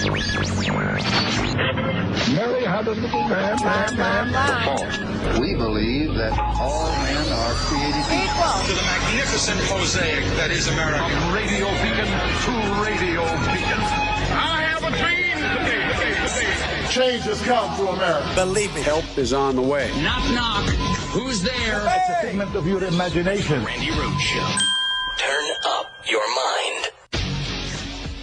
Mary had a little lamb. We believe that all men are created equal. To the magnificent mosaic that is America. From radio beacon to radio beacon. I have a dream. Change has come to America. Believe me. Help is on the way. Knock, knock. Who's there? It's a figment of your imagination. Randi Rhodes Show. Turn up your mind.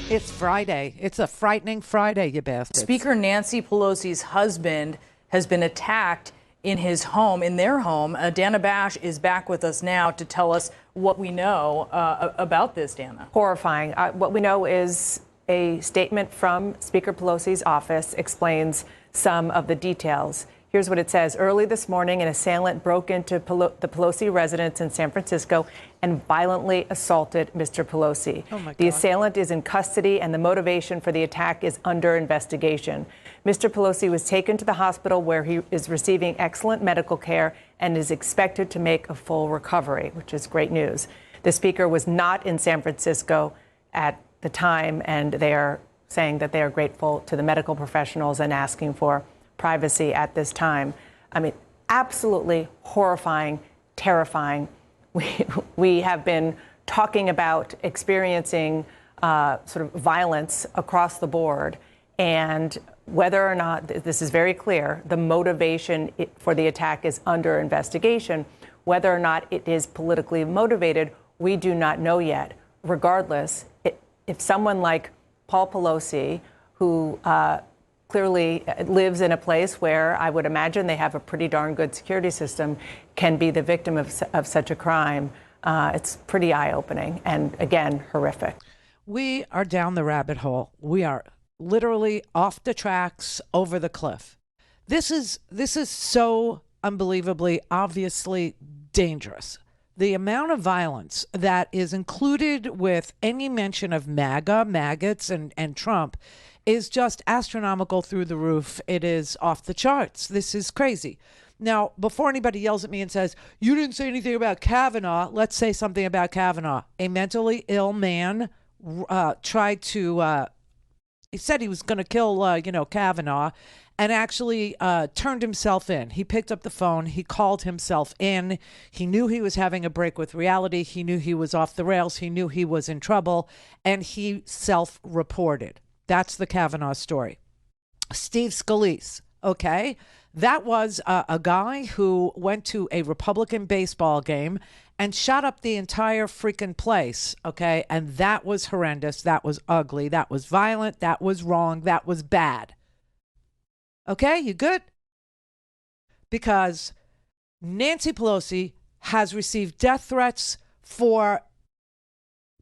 It's Friday. It's a frightening Friday, you bastards. Speaker Nancy Pelosi's husband has been attacked in his home, in their home. Dana Bash is back with us now to tell us what we know about this, Dana. Horrifying. What we know is a statement from Speaker Pelosi's office explains some of the details. Here's what it says. Early this morning, an assailant broke into the Pelosi residence in San Francisco and violently assaulted Mr. Pelosi. Oh my God. The assailant is in custody, and the motivation for the attack is under investigation. Mr. Pelosi was taken to the hospital where he is receiving excellent medical care and is expected to make a full recovery, which is great news. The speaker was not in San Francisco at the time, and they are saying that they are grateful to the medical professionals and asking for privacy at this time. I mean, absolutely horrifying, terrifying. We have been talking about experiencing sort of violence across the board, and whether or not, this is very clear, the motivation for the attack is under investigation. Whether or not it is politically motivated, we do not know yet. Regardless, if someone like Paul Pelosi, who clearly lives in a place where I would imagine they have a pretty darn good security system, can be the victim of such a crime, it's pretty eye-opening and, again, horrific. We are down the rabbit hole. We are literally off the tracks, over the cliff. This is so unbelievably, obviously dangerous. The amount of violence that is included with any mention of MAGA, maggots, and Trump is just astronomical through the roof. It is off the charts. This is crazy. Now, before anybody yells at me and says, you didn't say anything about Kavanaugh, let's say something about Kavanaugh. A mentally ill man he said he was going to kill, Kavanaugh, and actually turned himself in. He picked up the phone. He called himself in. He knew he was having a break with reality. He knew he was off the rails. He knew he was in trouble, and he self-reported. That's the Kavanaugh story. Steve Scalise, okay? That was a guy who went to a Republican baseball game and shot up the entire freaking place, okay? And that was horrendous. That was ugly. That was violent. That was wrong. That was bad. Okay, you good? Because Nancy Pelosi has received death threats for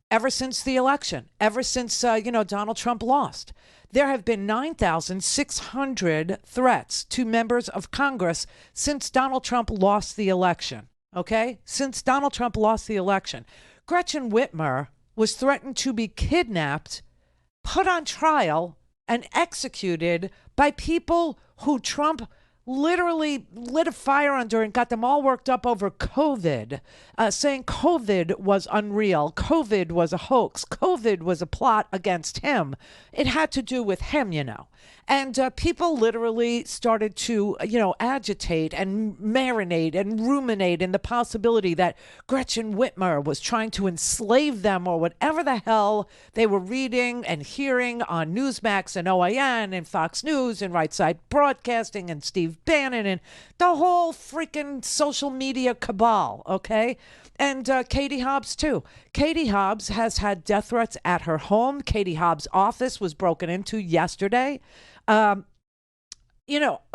ever since the election, ever since, Donald Trump lost. There have been 9,600 threats to members of Congress since Donald Trump lost the election. Okay? Since Donald Trump lost the election. Gretchen Whitmer was threatened to be kidnapped, put on trial, and executed by people who Trump literally lit a fire under and got them all worked up over COVID, saying COVID was unreal. COVID was a hoax. COVID was a plot against him. It had to do with him, And people literally started to, agitate and marinate and ruminate in the possibility that Gretchen Whitmer was trying to enslave them or whatever the hell they were reading and hearing on Newsmax and OAN and Fox News and Right Side Broadcasting and Steve Bannon and the whole freaking social media cabal, okay? And Katie Hobbs, too. Katie Hobbs has had death threats at her home. Katie Hobbs' office was broken into yesterday.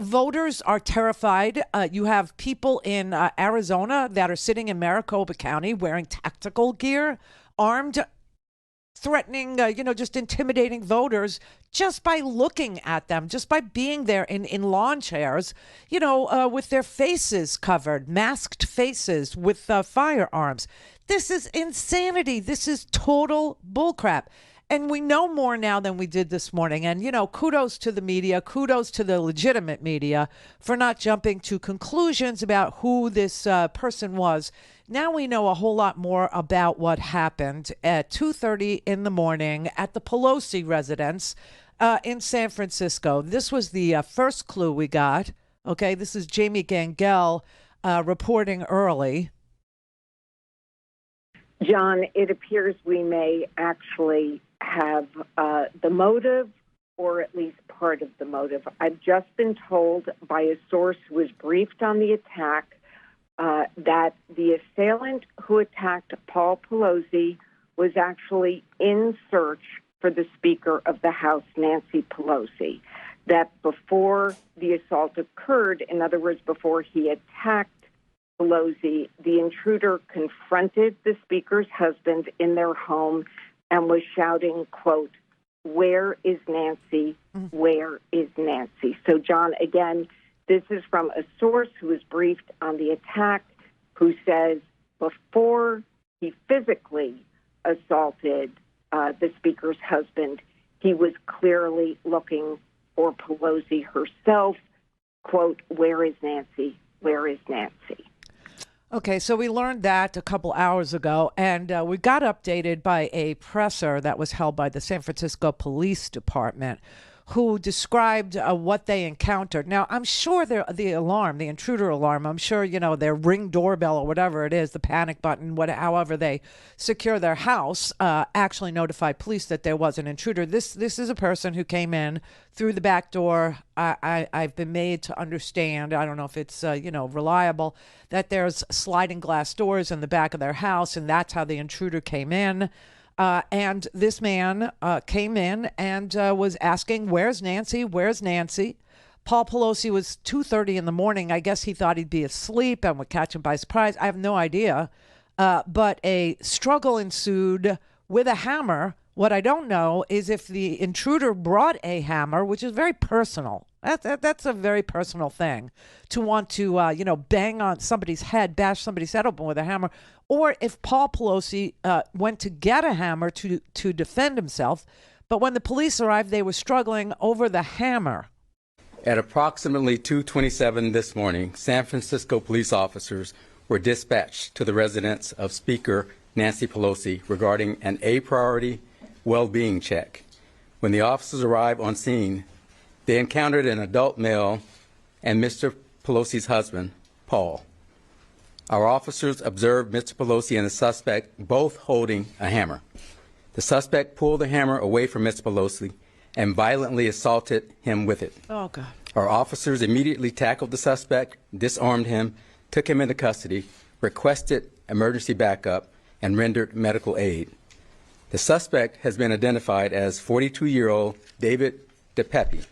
Voters are terrified. You have people in Arizona that are sitting in Maricopa County wearing tactical gear, armed, threatening, just intimidating voters just by looking at them, just by being there in lawn chairs, with their faces covered, masked faces with firearms. This is insanity. This is total bullcrap. And we know more now than we did this morning. And, kudos to the media, kudos to the legitimate media for not jumping to conclusions about who this person was. Now we know a whole lot more about what happened at 2:30 in the morning at the Pelosi residence. in San Francisco. This was the first clue we got. Okay, this is Jamie Gangel reporting early. John, it appears we may actually have the motive, or at least part of the motive. I've just been told by a source who was briefed on the attack that the assailant who attacked Paul Pelosi was actually in search for the Speaker of the House, Nancy Pelosi. That before the assault occurred, in other words, before he attacked Pelosi, the intruder confronted the Speaker's husband in their home and was shouting, quote, "Where is Nancy? Where is Nancy?" So, John, again, this is from a source who was briefed on the attack, who says before he physically assaulted the Speaker's husband, he was clearly looking for Pelosi herself. Quote, "Where is Nancy? Where is Nancy?" Okay, so we learned that a couple hours ago, and we got updated by a presser that was held by the San Francisco Police Department, who described what they encountered. Now, I'm sure the alarm, the intruder alarm, I'm sure, their Ring doorbell or whatever it is, the panic button, however they secure their house, actually notified police that there was an intruder. This is a person who came in through the back door. I've been made to understand, I don't know if it's, reliable, that there's sliding glass doors in the back of their house, and that's how the intruder came in. And this man came in and was asking, "Where's Nancy? Where's Nancy?" Paul Pelosi was 2:30 in the morning. I guess he thought he'd be asleep and would catch him by surprise. I have no idea. But a struggle ensued with a hammer. What I don't know is if the intruder brought a hammer, which is very personal. That's a very personal thing, to want to, bang on somebody's head, bash somebody's head open with a hammer, or if Paul Pelosi went to get a hammer to defend himself. But when the police arrived, they were struggling over the hammer. At approximately 2:27 this morning, San Francisco police officers were dispatched to the residence of Speaker Nancy Pelosi regarding an A-priority well-being check. When the officers arrived on scene, they encountered an adult male and Mr. Pelosi's husband, Paul. Our officers observed Mr. Pelosi and the suspect both holding a hammer. The suspect pulled the hammer away from Mr. Pelosi and violently assaulted him with it. Oh, God. Our officers immediately tackled the suspect, disarmed him, took him into custody, requested emergency backup, and rendered medical aid. The suspect has been identified as 42-year-old David DePepe.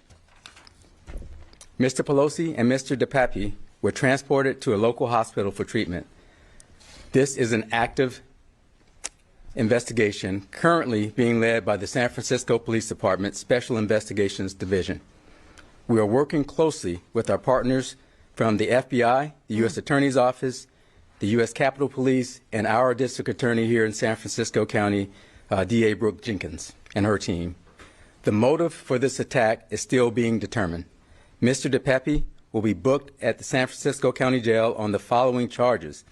Mr. Pelosi and Mr. DePepe were transported to a local hospital for treatment. This is an active investigation currently being led by the San Francisco Police Department Special Investigations Division. We are working closely with our partners from the FBI, the U.S. Attorney's Office, the U.S. Capitol Police, and our district attorney here in San Francisco County, D.A. Brooke Jenkins, and her team. The motive for this attack is still being determined. Mr. DePepe will be booked at the San Francisco County Jail on the following charges: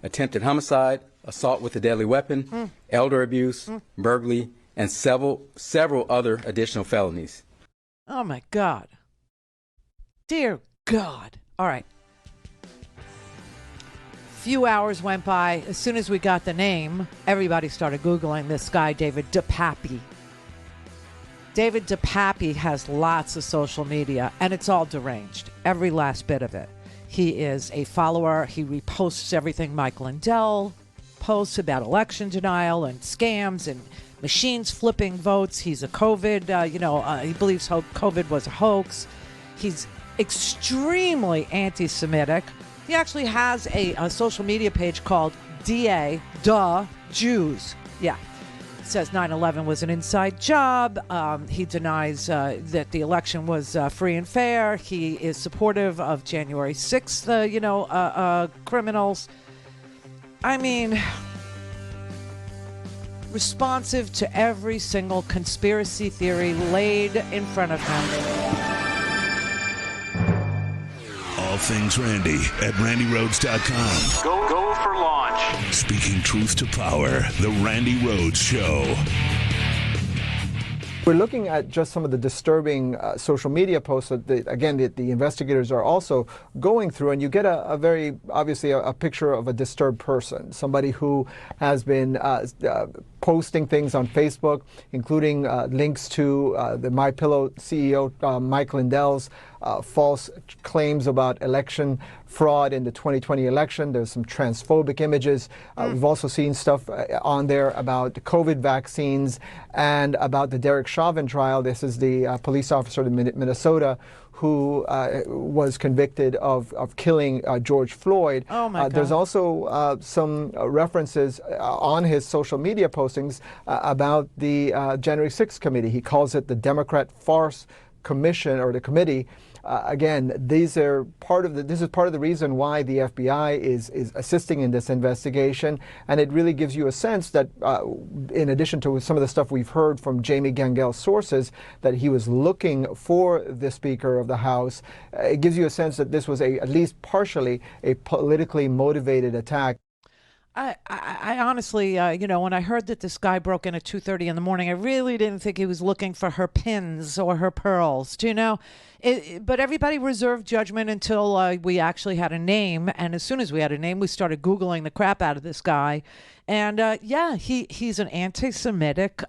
attempted homicide, assault with a deadly weapon, elder abuse, burglary, and several other additional felonies. Oh, my God. Dear God. All right. Few hours went by. As soon as we got the name, everybody started Googling this guy, David DePape. David DePape has lots of social media, and it's all deranged, every last bit of it. He is a follower. He reposts everything Mike Lindell posts about election denial and scams and machines flipping votes. He's a COVID, he believes COVID was a hoax. He's extremely anti-Semitic. He actually has a social media page called DA, Duh, Jews. Yeah. Says 9/11 was an inside job. He denies that the election was free and fair. He is supportive of January 6th, criminals. I mean, responsive to every single conspiracy theory laid in front of him. All things Randi at RandiRhodes.com. Go for launch. Speaking truth to power, the Randi Rhodes Show. We're looking at just some of the disturbing social media posts that, the investigators are also going through, and you get a very, obviously, a picture of a disturbed person, somebody who has been posting things on Facebook, including links to the MyPillow CEO, Mike Lindell's false claims about election fraud in the 2020 election. There's some transphobic images. We've also seen stuff on there about COVID vaccines and about the Derek Chauvin trial. This is the police officer in Minnesota who was convicted of killing George Floyd. Oh my God. There's also some references on his social media postings about the January 6th committee. He calls it the Democrat Farce Commission, or the committee. Again, this is part of the reason why the FBI is assisting in this investigation, and it really gives you a sense that, in addition to some of the stuff we've heard from Jamie Gangel's sources, that he was looking for the Speaker of the House. It gives you a sense that this was at least partially a politically motivated attack. I honestly, when I heard that this guy broke in at 2:30 in the morning, I really didn't think he was looking for her pins or her pearls, but everybody reserved judgment until we actually had a name. And as soon as we had a name, we started Googling the crap out of this guy. And he's an anti-Semitic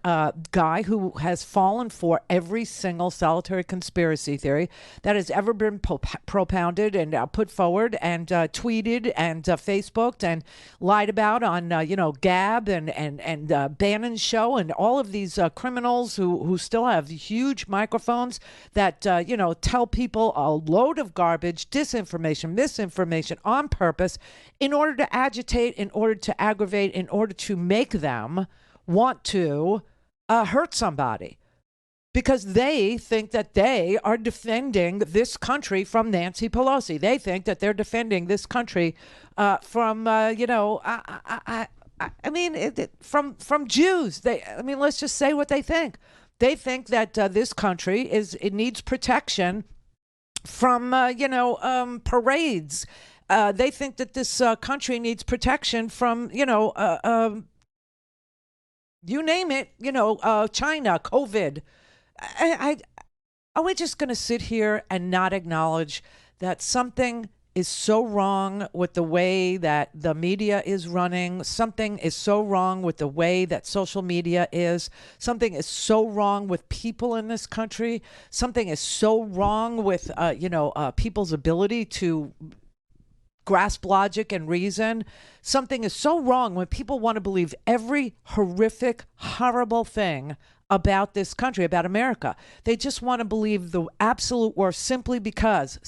guy who has fallen for every single solitary conspiracy theory that has ever been propounded and put forward and tweeted and Facebooked and lied about on Gab and Bannon's show, and all of these criminals who still have huge microphones that tell people a load of garbage, disinformation, misinformation on purpose in order to agitate, in order to aggravate, in order to make them want to hurt somebody, because they think that they are defending this country from Nancy Pelosi. They think that they're defending this country from from Jews. Let's just say what they think. They think that this country it needs protection from parades. They think that this country needs protection from, you name it, China, COVID. Are we just going to sit here and not acknowledge that something is so wrong with the way that the media is running? Something is so wrong with the way that social media is. Something is so wrong with people in this country. Something is so wrong with, people's ability to grasp logic and reason. Something is so wrong when people want to believe every horrific, horrible thing about this country, about America. They just want to believe the absolute worst simply because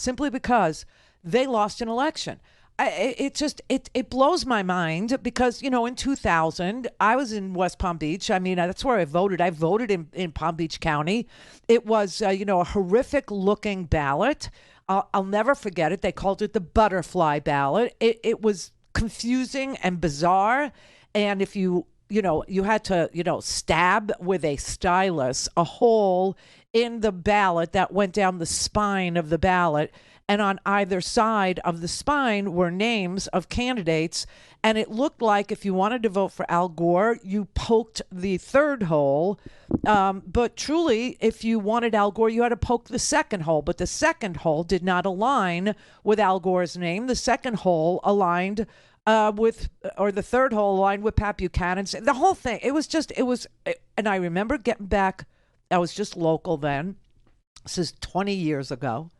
they lost an election. It blows my mind because, in 2000, I was in West Palm Beach. That's where I voted. I voted in Palm Beach County. It was, a horrific looking ballot. I'll never forget it. They called it the butterfly ballot. It was confusing and bizarre. And if you had to, stab with a stylus a hole in the ballot that went down the spine of the ballot. And on either side of the spine were names of candidates. And it looked like if you wanted to vote for Al Gore, you poked the third hole. But truly, if you wanted Al Gore, you had to poke the second hole. But the second hole did not align with Al Gore's name. The second hole aligned the third hole aligned with Pat Buchanan's. The whole thing, and I remember getting back, I was just local then. This is 20 years ago.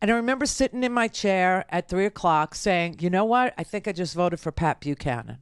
And I remember sitting in my chair at 3:00 saying, you know what? I think I just voted for Pat Buchanan.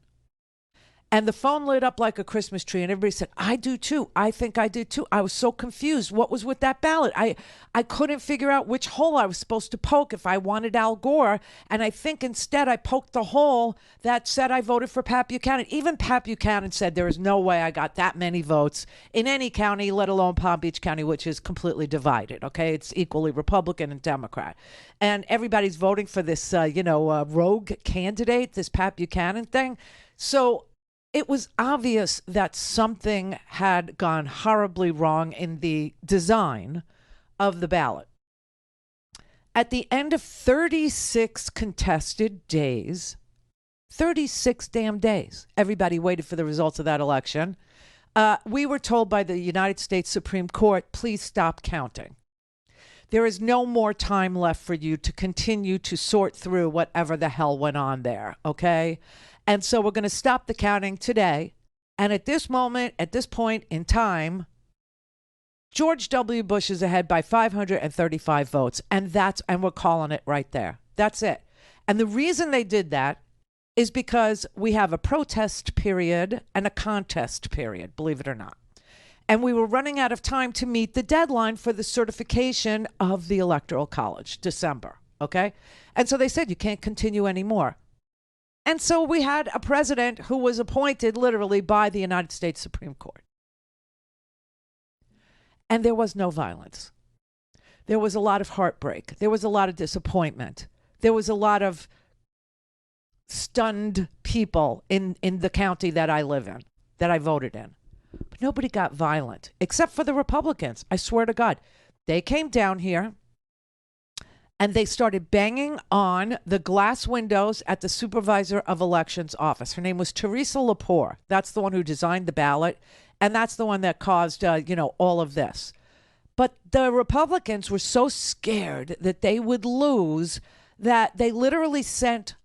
And the phone lit up like a Christmas tree, and everybody said, I do too. I think I did too. I was so confused. What was with that ballot? I couldn't figure out which hole I was supposed to poke if I wanted Al Gore. And I think instead I poked the hole that said I voted for Pat Buchanan. Even Pat Buchanan said there is no way I got that many votes in any county, let alone Palm Beach County, which is completely divided. Okay, it's equally Republican and Democrat. And everybody's voting for this, rogue candidate, this Pat Buchanan thing. So it was obvious that something had gone horribly wrong in the design of the ballot. At the end of 36 contested days, 36 damn days, everybody waited for the results of that election. We were told by the United States Supreme Court, please stop counting. There is no more time left for you to continue to sort through whatever the hell went on there, okay? And so we're going to stop the counting today. And at this moment, at this point in time, George W. Bush is ahead by 535 votes. And we're calling it right there. That's it. And the reason they did that is because we have a protest period and a contest period, believe it or not. And we were running out of time to meet the deadline for the certification of the Electoral College, December, okay? And so they said, you can't continue anymore. And so we had a president who was appointed literally by the United States Supreme Court. And there was no violence. There was a lot of heartbreak. There was a lot of disappointment. There was a lot of stunned people in the county that I live in, that I voted in. But nobody got violent, except for the Republicans. I swear to God. They came down here and they started banging on the glass windows at the Supervisor of Elections office. Her name was Teresa Lepore. That's the one who designed the ballot. And that's the one that caused, all of this. But the Republicans were so scared that they would lose that they literally sent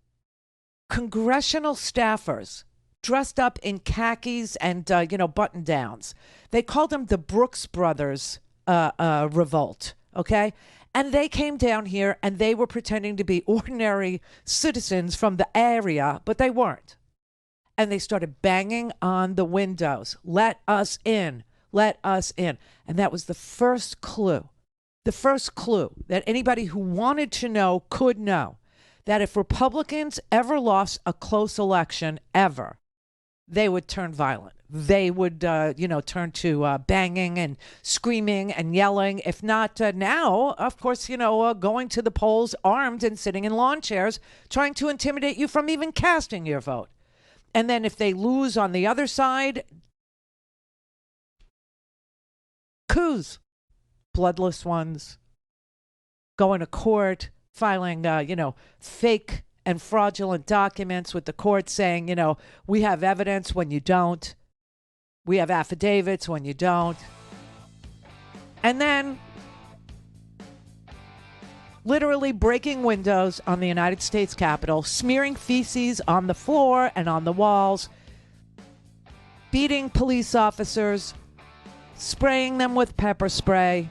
congressional staffers dressed up in khakis and, button downs. They called them the Brooks Brothers revolt, okay? And they came down here and they were pretending to be ordinary citizens from the area, but they weren't. And they started banging on the windows. Let us in. Let us in. And that was the first clue that anybody who wanted to know could know, that if Republicans ever lost a close election, ever, they would turn violent. They would, turn to banging and screaming and yelling. If not now, of course, going to the polls armed and sitting in lawn chairs, trying to intimidate you from even casting your vote. And then if they lose on the other side, coups, bloodless ones, going to court, filing, fake and fraudulent documents with the court saying, we have evidence when you don't. We have affidavits when you don't. And then literally breaking windows on the United States Capitol, smearing feces on the floor and on the walls, beating police officers, spraying them with pepper spray,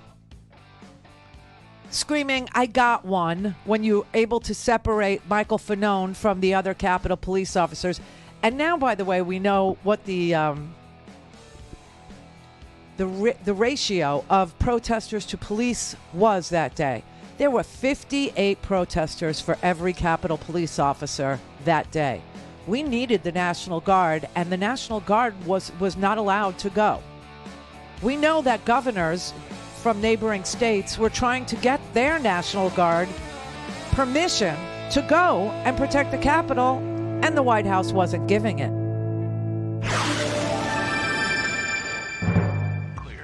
screaming, I got one, when you're able to separate Michael Fanone from the other Capitol police officers. And now, by the way, we know what the ratio of protesters to police was that day. There were 58 protesters for every Capitol police officer that day. We needed the National Guard, and the National Guard was not allowed to go. We know that governors from neighboring states were trying to get their National Guard permission to go and protect the Capitol, and the White House wasn't giving it.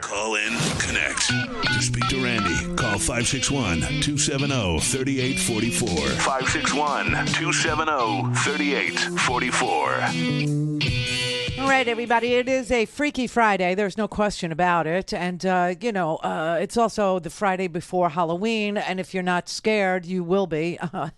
Call in, connect. To speak to Randi, call 561-270-3844. 561-270-3844. All right, everybody, it is a Freaky Friday. There's no question about it. And, it's also the Friday before Halloween. And if you're not scared, you will be. I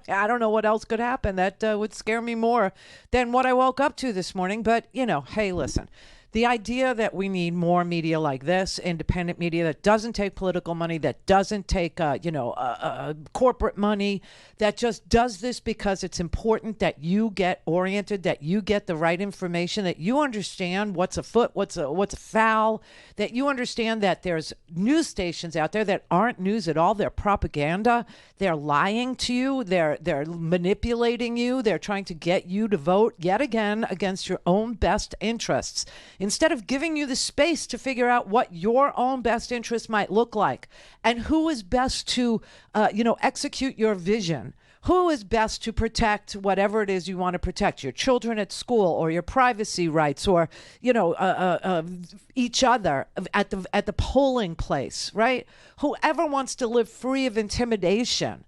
don't know what else could happen that would scare me more than what I woke up to this morning. But, hey, listen. The idea that we need more media like this, independent media that doesn't take political money, that doesn't take, corporate money, that just does this because it's important that you get oriented, that you get the right information, that you understand what's afoot, what's a foul, that you understand that there's news stations out there that aren't news at all. They're propaganda. They're lying to you. They're manipulating you. They're trying to get you to vote yet again against your own best interests, instead of giving you the space to figure out what your own best interest might look like and who is best to, execute your vision. Who is best to protect whatever it is you want to protect, your children at school or your privacy rights or, each other at the polling place, right? Whoever wants to live free of intimidation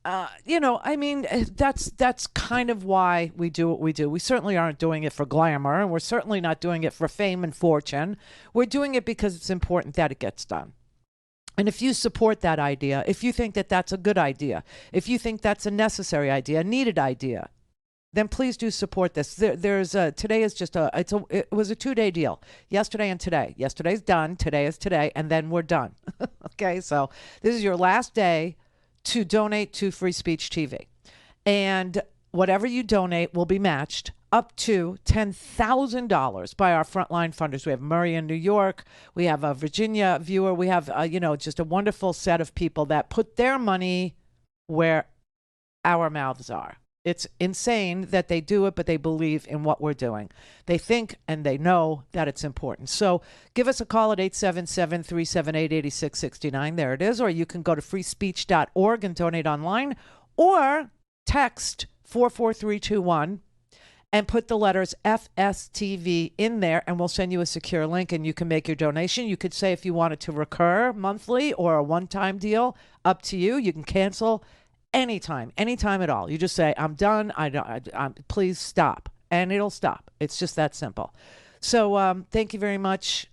I mean, that's kind of why we do what we do. We certainly aren't doing it for glamour, and we're certainly not doing it for fame and fortune. We're doing it because it's important that it gets done. And if you support that idea, if you think that that's a good idea, if you think that's a necessary idea, a needed idea, then please do support this. Today is just it was a 2-day deal. Yesterday and today. Yesterday's done. Today is today, and then we're done. Okay, so this is your last day to donate to Free Speech TV. And whatever you donate will be matched up to $10,000 by our frontline funders. We have Murray in New York. We have a Virginia viewer. We have, just a wonderful set of people that put their money where our mouths are. It's insane that they do it, but they believe in what we're doing. They think and they know that it's important. So give us a call at 877-378-8669. There it is. Or you can go to freespeech.org and donate online, or text 44321 and put the letters FSTV in there, and we'll send you a secure link and you can make your donation. You could say if you want it to recur monthly or a one-time deal, up to you. You can cancel anytime at all. You just say, I'm done. Please stop. And it'll stop. It's just that simple. So thank you very much.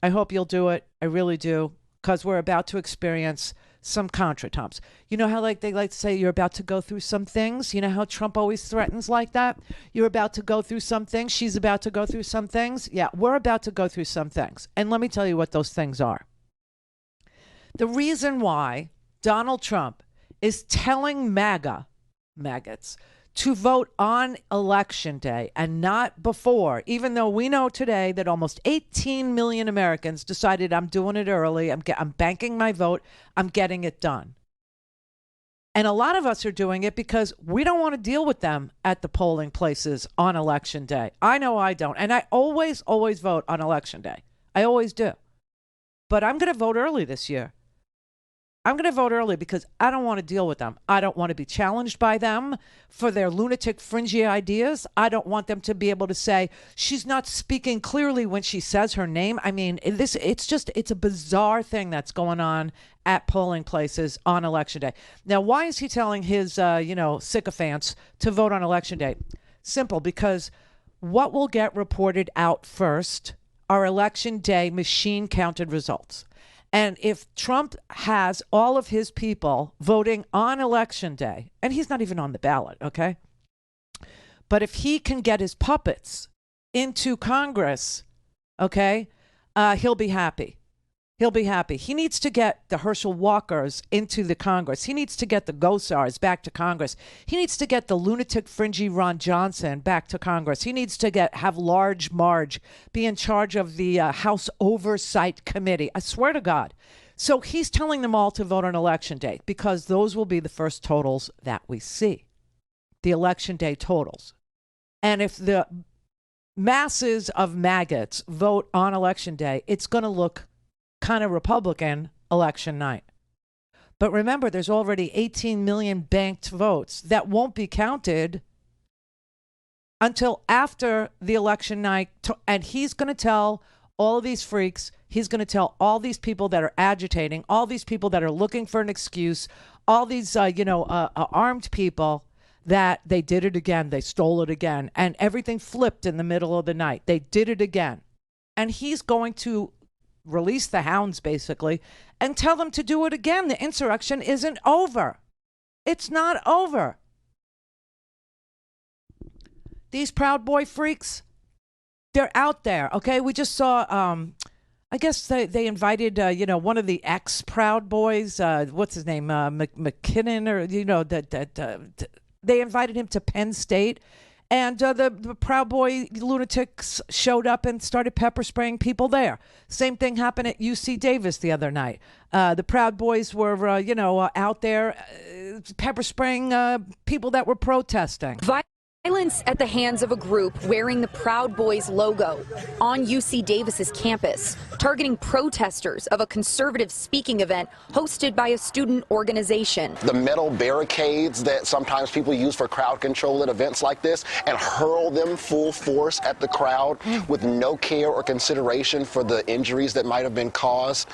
I hope you'll do it. I really do, because we're about to experience some contretemps. You know how they like to say you're about to go through some things? You know how Trump always threatens like that? You're about to go through some things. She's about to go through some things. Yeah, we're about to go through some things. And let me tell you what those things are. The reason why Donald Trump is telling maggots to vote on Election Day and not before, even though we know today that almost 18 million Americans decided, I'm doing it early, I'm banking my vote, I'm getting it done. And a lot of us are doing it because we don't want to deal with them at the polling places on Election Day. I know I don't. And I always vote on Election Day. I always do. But I'm going to vote early this year. I'm going to vote early because I don't want to deal with them. I don't want to be challenged by them for their lunatic, fringy ideas. I don't want them to be able to say, she's not speaking clearly when she says her name. I mean, it's a bizarre thing that's going on at polling places on Election Day. Now, why is he telling his, sycophants to vote on Election Day? Simple, because what will get reported out first are Election Day machine counted results. And if Trump has all of his people voting on Election Day, and he's not even on the ballot, okay? But if he can get his puppets into Congress, okay, he'll be happy. He'll be happy. He needs to get the Herschel Walkers into the Congress. He needs to get the Gosars back to Congress. He needs to get the lunatic, fringy Ron Johnson back to Congress. He needs to have Large Marge be in charge of the House Oversight Committee. I swear to God. So he's telling them all to vote on Election Day because those will be the first totals that we see, the Election Day totals. And if the masses of maggots vote on Election Day, it's going to look kind of Republican election night. But remember, there's already 18 million banked votes that won't be counted until after the election night. And he's going to tell all of these freaks, he's going to tell all these people that are agitating, all these people that are looking for an excuse, all these, armed people, that they did it again. They stole it again. And everything flipped in the middle of the night. They did it again. And he's going to release the hounds, basically, and tell them to do it again. The insurrection isn't over. It's not over. These Proud Boy freaks, they're out there, okay? We just saw, I guess they invited, one of the ex-Proud Boys, what's his name, McKinnon, or, they invited him to Penn State. And the Proud Boy lunatics showed up and started pepper spraying people there. Same thing happened at UC Davis the other night. The Proud Boys were, out there pepper spraying people that were protesting. Violence at the hands of a group wearing the Proud Boys logo on UC Davis's campus, targeting protesters of a conservative speaking event hosted by a student organization. The metal barricades that sometimes people use for crowd control at events like this, and hurl them full force at the crowd with no care or consideration for the injuries that might have been caused.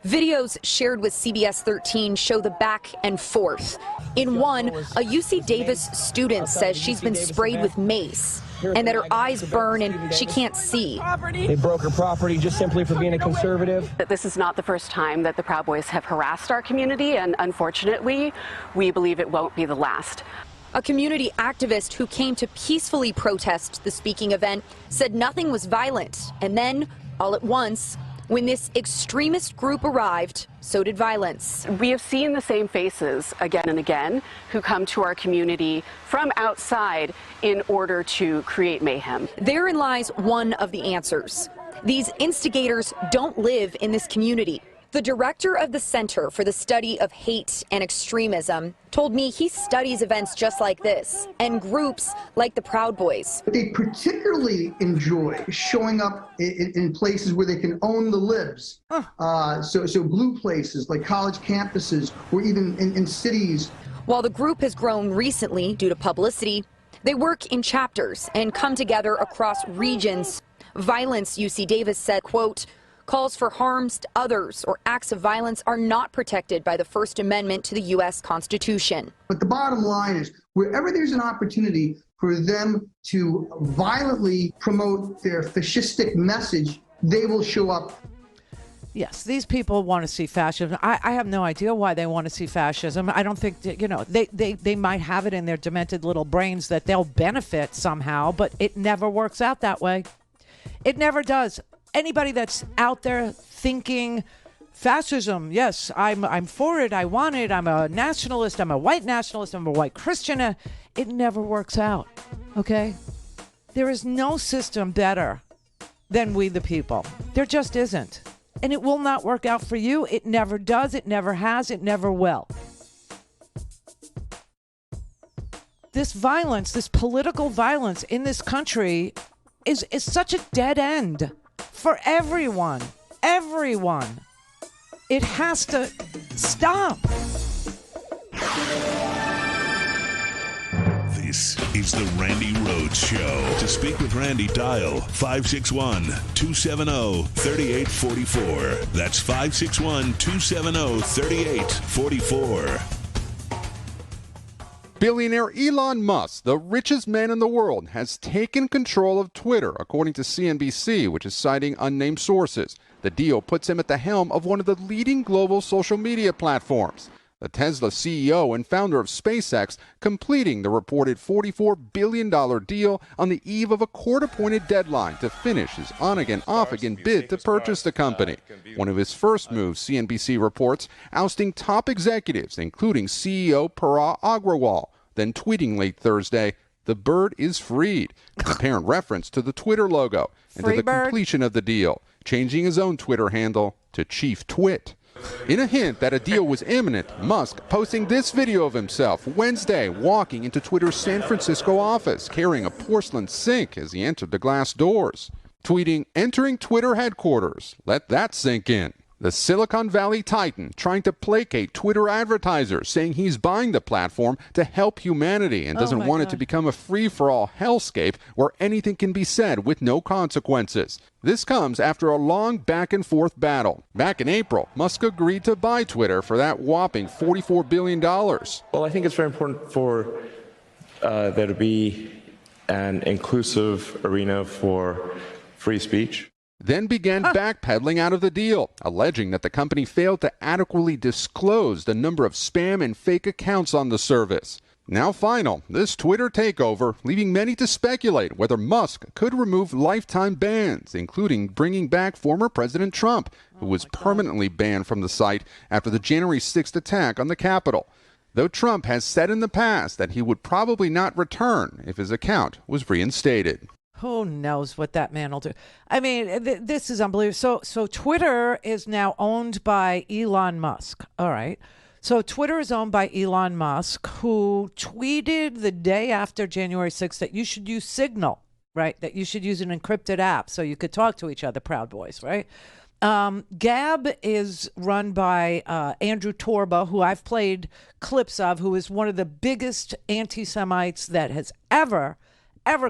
Videos shared with CBS 13 show the back and forth. In one, a UC Davis student says she's been sprayed with mace and that her eyes burn and she can't see. They broke her property just simply for being a conservative. This is not the first time that the Proud Boys have harassed our community, and unfortunately, we believe it won't be the last. A community activist who came to peacefully protest the speaking event said nothing was violent. And then, all at once, when this extremist group arrived, so did violence. We have seen the same faces again and again who come to our community from outside in order to create mayhem. Therein lies one of the answers. These instigators don't live in this community. The director of the Center for the Study of Hate and Extremism told me he studies events just like this and groups like the Proud Boys. They particularly enjoy showing up in places where they can own the libs. So blue places like college campuses or even in cities. While the group has grown recently due to publicity, they work in chapters and come together across regions. Violence, UC Davis said, quote, calls for harms to others or acts of violence are not protected by the First Amendment to the U.S. Constitution. But the bottom line is, wherever there's an opportunity for them to violently promote their fascistic message, they will show up. Yes, these people want to see fascism. I have no idea why they want to see fascism. I don't think, they might have it in their demented little brains that they'll benefit somehow, but it never works out that way. It never does. Anybody that's out there thinking fascism, yes, I'm for it, I want it, I'm a nationalist, I'm a white nationalist, I'm a white Christian, it never works out, okay? There is no system better than we the people. There just isn't. And it will not work out for you. It never does, it never has, it never will. This violence, this political violence in this country is such a dead end. For everyone. It has to stop. This is the Randi Rhodes Show. To speak with Randi, dial 561-270-3844. That's 561-270-3844. Billionaire Elon Musk, the richest man in the world, has taken control of Twitter, according to CNBC, which is citing unnamed sources. The deal puts him at the helm of one of the leading global social media platforms. The Tesla CEO and founder of SpaceX completing the reported $44 billion deal on the eve of a court-appointed deadline to finish his on-again, off-again bid to purchase the company. One of his first moves, CNBC reports, ousting top executives, including CEO Parag Agrawal, then tweeting late Thursday, "The bird is freed," with apparent reference to the Twitter logo and to the completion of the deal, changing his own Twitter handle to Chief Twit. In a hint that a deal was imminent, Musk posting this video of himself Wednesday walking into Twitter's San Francisco office carrying a porcelain sink as he entered the glass doors. Tweeting, "Entering Twitter headquarters. Let that sink in." The Silicon Valley titan trying to placate Twitter advertisers, saying he's buying the platform to help humanity and doesn't want it to become a free-for-all hellscape where anything can be said with no consequences. This comes after a long back-and-forth battle. Back in April, Musk agreed to buy Twitter for that whopping $44 billion. Well, I think it's very important for there to be an inclusive arena for free speech. Then began backpedaling out of the deal, alleging that the company failed to adequately disclose the number of spam and fake accounts on the service. Now final, this Twitter takeover, leaving many to speculate whether Musk could remove lifetime bans, including bringing back former President Trump, who was permanently banned from the site after the January 6th attack on the Capitol. Though Trump has said in the past that he would probably not return if his account was reinstated. Who knows what that man will do? I mean, this is unbelievable. So Twitter is now owned by Elon Musk. All right. So Twitter is owned by Elon Musk, who tweeted the day after January 6th that you should use Signal, right? That you should use an encrypted app so you could talk to each other, Proud Boys, right? Gab is run by Andrew Torba, who I've played clips of, who is one of the biggest anti-Semites that has ever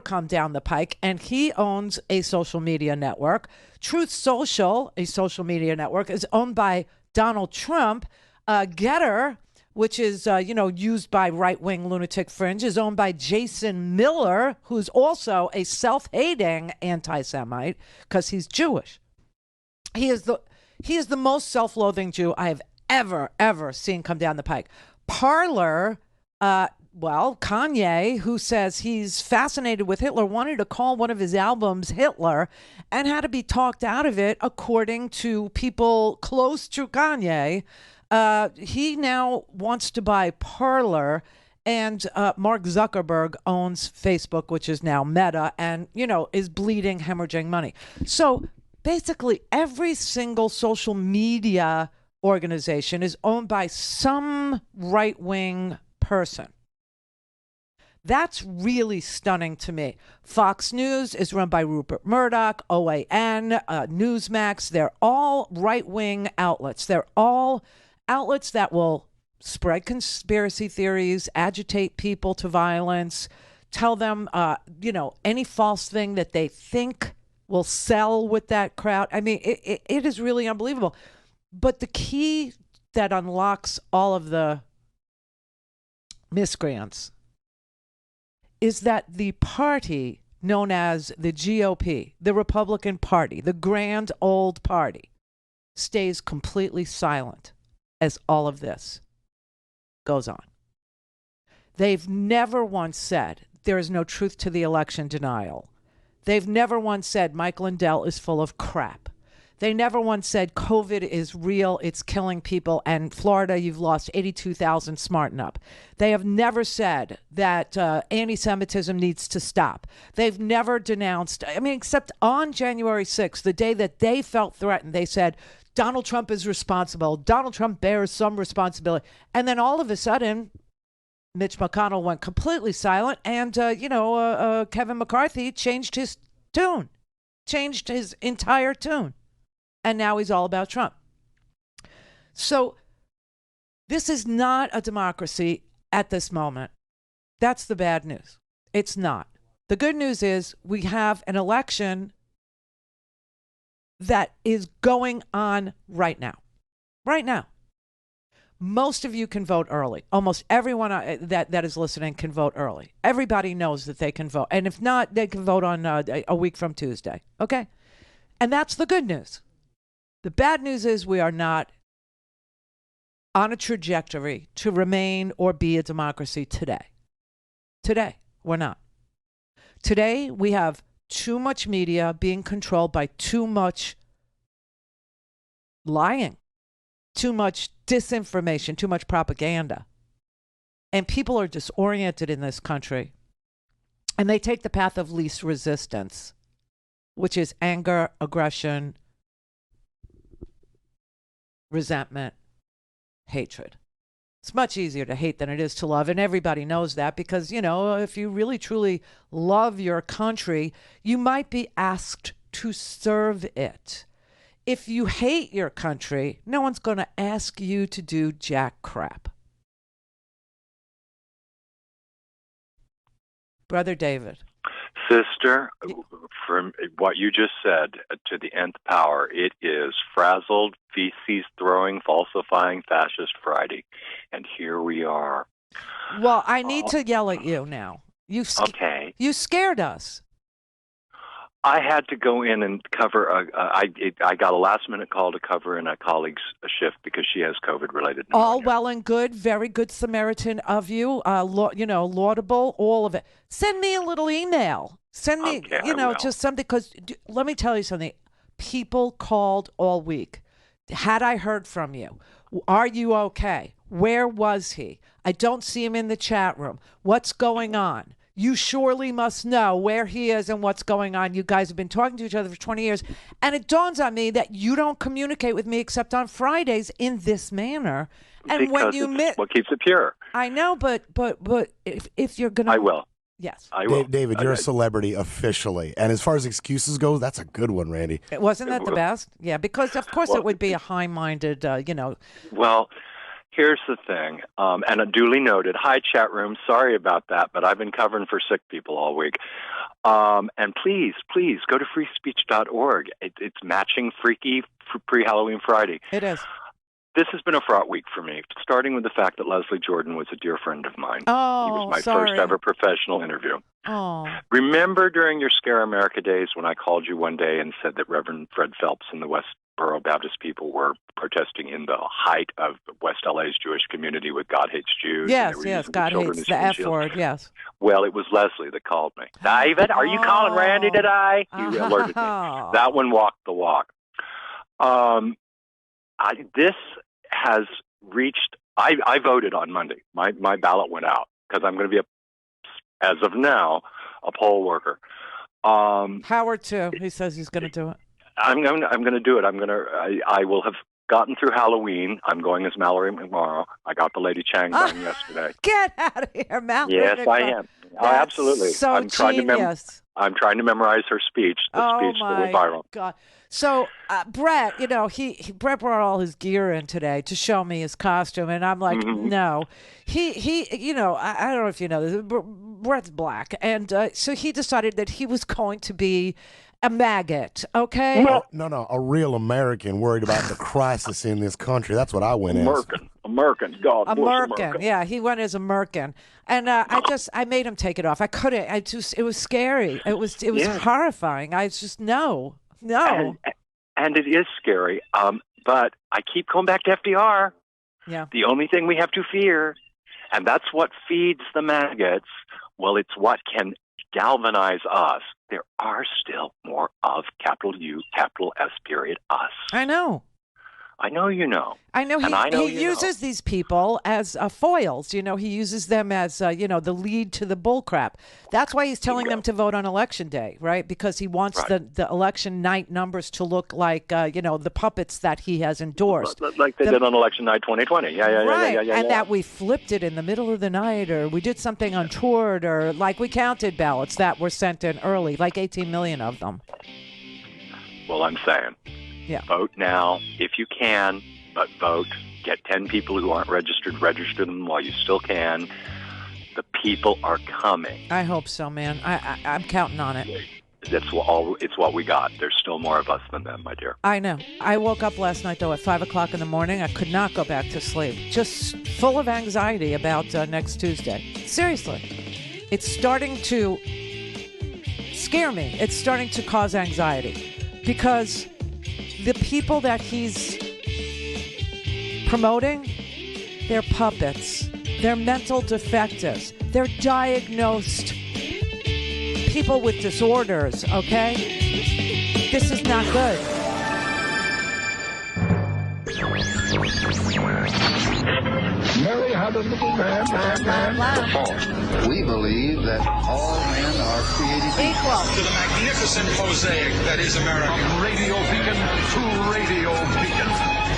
come down the pike, and he owns a social media network. Truth Social, a social media network, is owned by Donald Trump. Getter, which is, used by right-wing lunatic fringe, is owned by Jason Miller, who's also a self-hating anti-Semite because he's Jewish. He is the most self-loathing Jew I have ever seen come down the pike. Parler, Kanye, who says he's fascinated with Hitler, wanted to call one of his albums Hitler and had to be talked out of it, according to people close to Kanye. He now wants to buy Parler, and Mark Zuckerberg owns Facebook, which is now Meta, and, is bleeding, hemorrhaging money. So basically every single social media organization is owned by some right-wing person. That's really stunning to me. Fox News is run by Rupert Murdoch, OAN, Newsmax. They're all right-wing outlets. They're all outlets that will spread conspiracy theories, agitate people to violence, tell them, any false thing that they think will sell with that crowd. I mean, it is really unbelievable. But the key that unlocks all of the miscreants is that the party known as the GOP, the Republican Party, the grand old party, stays completely silent as all of this goes on. They've never once said there is no truth to the election denial. They've never once said Mike Lindell is full of crap. They never once said COVID is real, it's killing people, and Florida, you've lost 82,000, smarten up. They have never said that anti-Semitism needs to stop. They've never denounced, except on January 6th, the day that they felt threatened, they said, Donald Trump is responsible. Donald Trump bears some responsibility. And then all of a sudden, Mitch McConnell went completely silent, and, Kevin McCarthy changed his tune, changed his entire tune. And now he's all about Trump. So this is not a democracy at this moment. That's the bad news. It's not. The good news is we have an election that is going on right now. Right now. Most of you can vote early. Almost everyone that is listening can vote early. Everybody knows that they can vote. And if not, they can vote on a week from Tuesday. Okay? And that's the good news. The bad news is we are not on a trajectory to remain or be a democracy today. Today, we're not. Today, we have too much media being controlled by too much lying, too much disinformation, too much propaganda. And people are disoriented in this country. And they take the path of least resistance, which is anger, aggression, resentment, hatred. It's much easier to hate than it is to love, and everybody knows that because, if you really truly love your country, you might be asked to serve it. If you hate your country, no one's going to ask you to do jack crap. Brother David. Sister, from what you just said to the nth power, it is frazzled, feces-throwing, falsifying Fascist Friday. And here we are. Well, I need to yell at you now. Okay. You scared us. I had to go in and cover. I got a last-minute call to cover in a colleague's shift because she has COVID-related pneumonia. All well and good. Very good Samaritan of you. Laudable. All of it. Send me a little email. Send me, just something. Because let me tell you something. People called all week. Had I heard from you? Are you okay? Where was he? I don't see him in the chat room. What's going on? You surely must know where he is and what's going on. You guys have been talking to each other for 20 years. And it dawns on me that you don't communicate with me except on Fridays in this manner. And because when you it's what keeps it pure. I know, but if you're going to... I will. Yes. I will. David, you're a celebrity officially. And as far as excuses go, that's a good one, Randy. Wasn't that the best? Yeah, because of course it would be a high-minded, Well... Here's the thing, and duly noted. Hi, chat room. Sorry about that, but I've been covering for sick people all week. And please go to freespeech.org. It's matching Freaky pre-Halloween Friday. It is. This has been a fraught week for me, starting with the fact that Leslie Jordan was a dear friend of mine. Oh, he was my sorry. first ever professional interview. Oh. Remember during your Scare America days when I called you one day and said that Reverend Fred Phelps and the Westboro Baptist people were protesting in the height of West LA's Jewish community with God Hates Jews? Yes, God hates the F word, yes. Well, it was Leslie that called me. David, are you calling Randy today? He alerted me. That one walked the walk. This has reached, I voted on Monday. My ballot went out because I'm going to be, as of now, a poll worker. Howard, too. He says he's going to do it. I'm going to do it. I will have gotten through Halloween. I'm going as Mallory tomorrow. I got the Lady Chang done yesterday. Get out of here, Mallory. Yes, I am. Oh, absolutely. So I'm trying genius. I'm trying to memorize her speech. The speech that went viral. God. So Brett, Brett brought all his gear in today to show me his costume, and I'm like, no. He, I don't know if you know this. Brett's black, and so he decided that he was going to be a maggot, okay? No, a real American worried about the crisis in this country. That's what I went as. American, God bless American. Yeah, he went as American, and I made him take it off. I couldn't. It was scary. It was horrifying. I just no. And it is scary. But I keep going back to FDR. Yeah. The only thing we have to fear, and that's what feeds the maggots. Well, it's what can galvanize us. There are still more of capital U, capital S, period, us. I know. I know you know. I know he uses these people as foils. He uses them as, the lead to the bullcrap. That's why he's telling them to vote on Election Day, right? Because he wants the election night numbers to look like, the puppets that he has endorsed. Like they did on Election Night 2020. Yeah. And that we flipped it in the middle of the night, or we did something untoward, or like we counted ballots that were sent in early, like 18 million of them. Well, I'm saying. Yeah. Vote now if you can, but vote. Get 10 people who aren't registered, register them while you still can. The people are coming. I hope so, man. I'm counting on it. It's what we got. There's still more of us than them, my dear. I know. I woke up last night, though, at 5 o'clock in the morning. I could not go back to sleep. Just full of anxiety about next Tuesday. Seriously. It's starting to scare me. It's starting to cause anxiety. Because the people that he's promoting, they're puppets. They're mental defectives. They're diagnosed people with disorders, okay? This is not good. Mary had a little man. We believe that all men are created equal to the magnificent mosaic that is America. From radio beacon to radio beacon.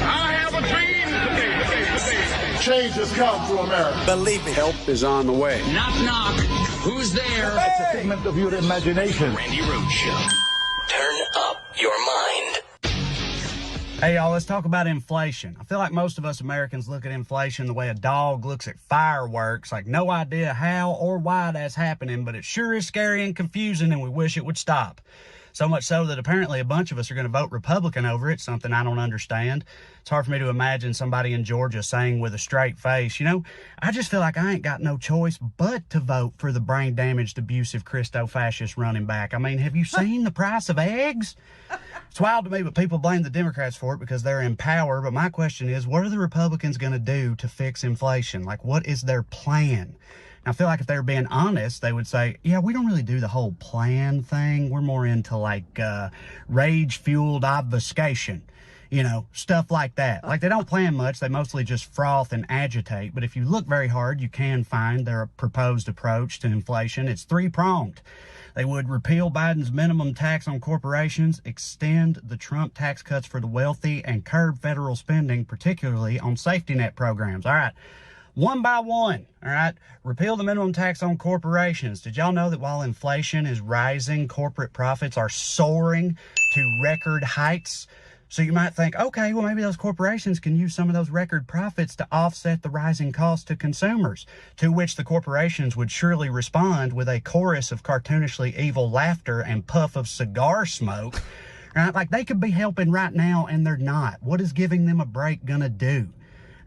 I have a dream today. Change has come to America. Believe me. Help is on the way. Knock, knock. Who's there? It's a figment of your imagination. Randi Rhodes Show. Turn up your mind. Hey, y'all, let's talk about inflation. I feel like most of us Americans look at inflation the way a dog looks at fireworks, like no idea how or why that's happening, but it sure is scary and confusing, and we wish it would stop. So much so that apparently a bunch of us are going to vote Republican over it, something I don't understand. It's hard for me to imagine somebody in Georgia saying with a straight face, I just feel like I ain't got no choice but to vote for the brain-damaged, abusive, Christo-fascist running back. I mean, have you seen the price of eggs? It's wild to me, but people blame the Democrats for it because they're in power. But my question is, what are the Republicans going to do to fix inflation? Like, what is their plan? I feel like if they were being honest, they would say, yeah, we don't really do the whole plan thing. We're more into rage-fueled obfuscation, stuff like that. Like they don't plan much. They mostly just froth and agitate. But if you look very hard, you can find their proposed approach to inflation. It's three-pronged. They would repeal Biden's minimum tax on corporations, extend the Trump tax cuts for the wealthy, and curb federal spending, particularly on safety net programs. All right. One by one, all right, repeal the minimum tax on corporations. Did y'all know that while inflation is rising, corporate profits are soaring to record heights? So you might think, okay, well, maybe those corporations can use some of those record profits to offset the rising cost to consumers, to which the corporations would surely respond with a chorus of cartoonishly evil laughter and puff of cigar smoke. right? Like they could be helping right now and they're not. What is giving them a break gonna do?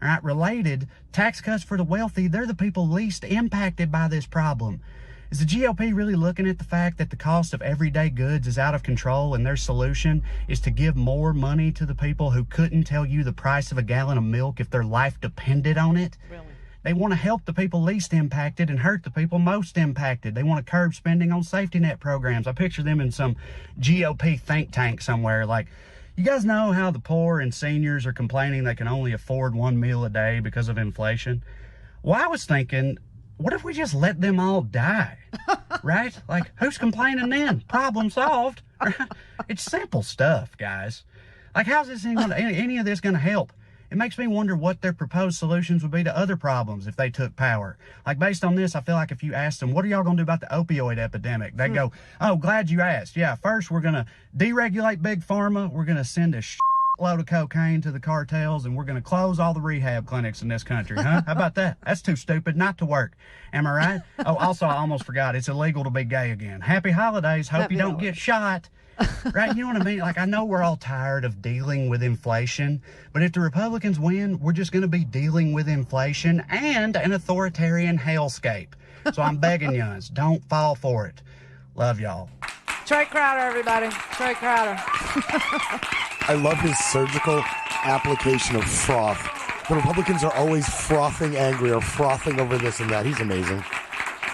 All right, related, tax cuts for the wealthy, they're the people least impacted by this problem. Is the GOP really looking at the fact that the cost of everyday goods is out of control and their solution is to give more money to the people who couldn't tell you the price of a gallon of milk if their life depended on it? Really? They want to help the people least impacted and hurt the people most impacted. They want to curb spending on safety net programs. I picture them in some GOP think tank somewhere like, you guys know how the poor and seniors are complaining they can only afford one meal a day because of inflation? Well, I was thinking, what if we just let them all die? Right? Like, who's complaining then? Problem solved. Right? It's simple stuff, guys. Like, how's this any of this going to help? It makes me wonder what their proposed solutions would be to other problems if they took power. Like, based on this, I feel like if you asked them, what are y'all going to do about the opioid epidemic? They'd go, oh, glad you asked. Yeah, first we're going to deregulate Big Pharma. We're going to send a load of cocaine to the cartels, and we're going to close all the rehab clinics in this country, huh? How about that? That's too stupid not to work. Am I right? Oh, also, I almost forgot. It's illegal to be gay again. Happy holidays. Hope you don't get shot. Right? You know what I mean? Like, I know we're all tired of dealing with inflation, but if the Republicans win, we're just going to be dealing with inflation and an authoritarian hellscape. So I'm begging you, don't fall for it. Love y'all. Trey Crowder, everybody. Trey Crowder. I love his surgical application of froth. The Republicans are always frothing angry or frothing over this and that. He's amazing.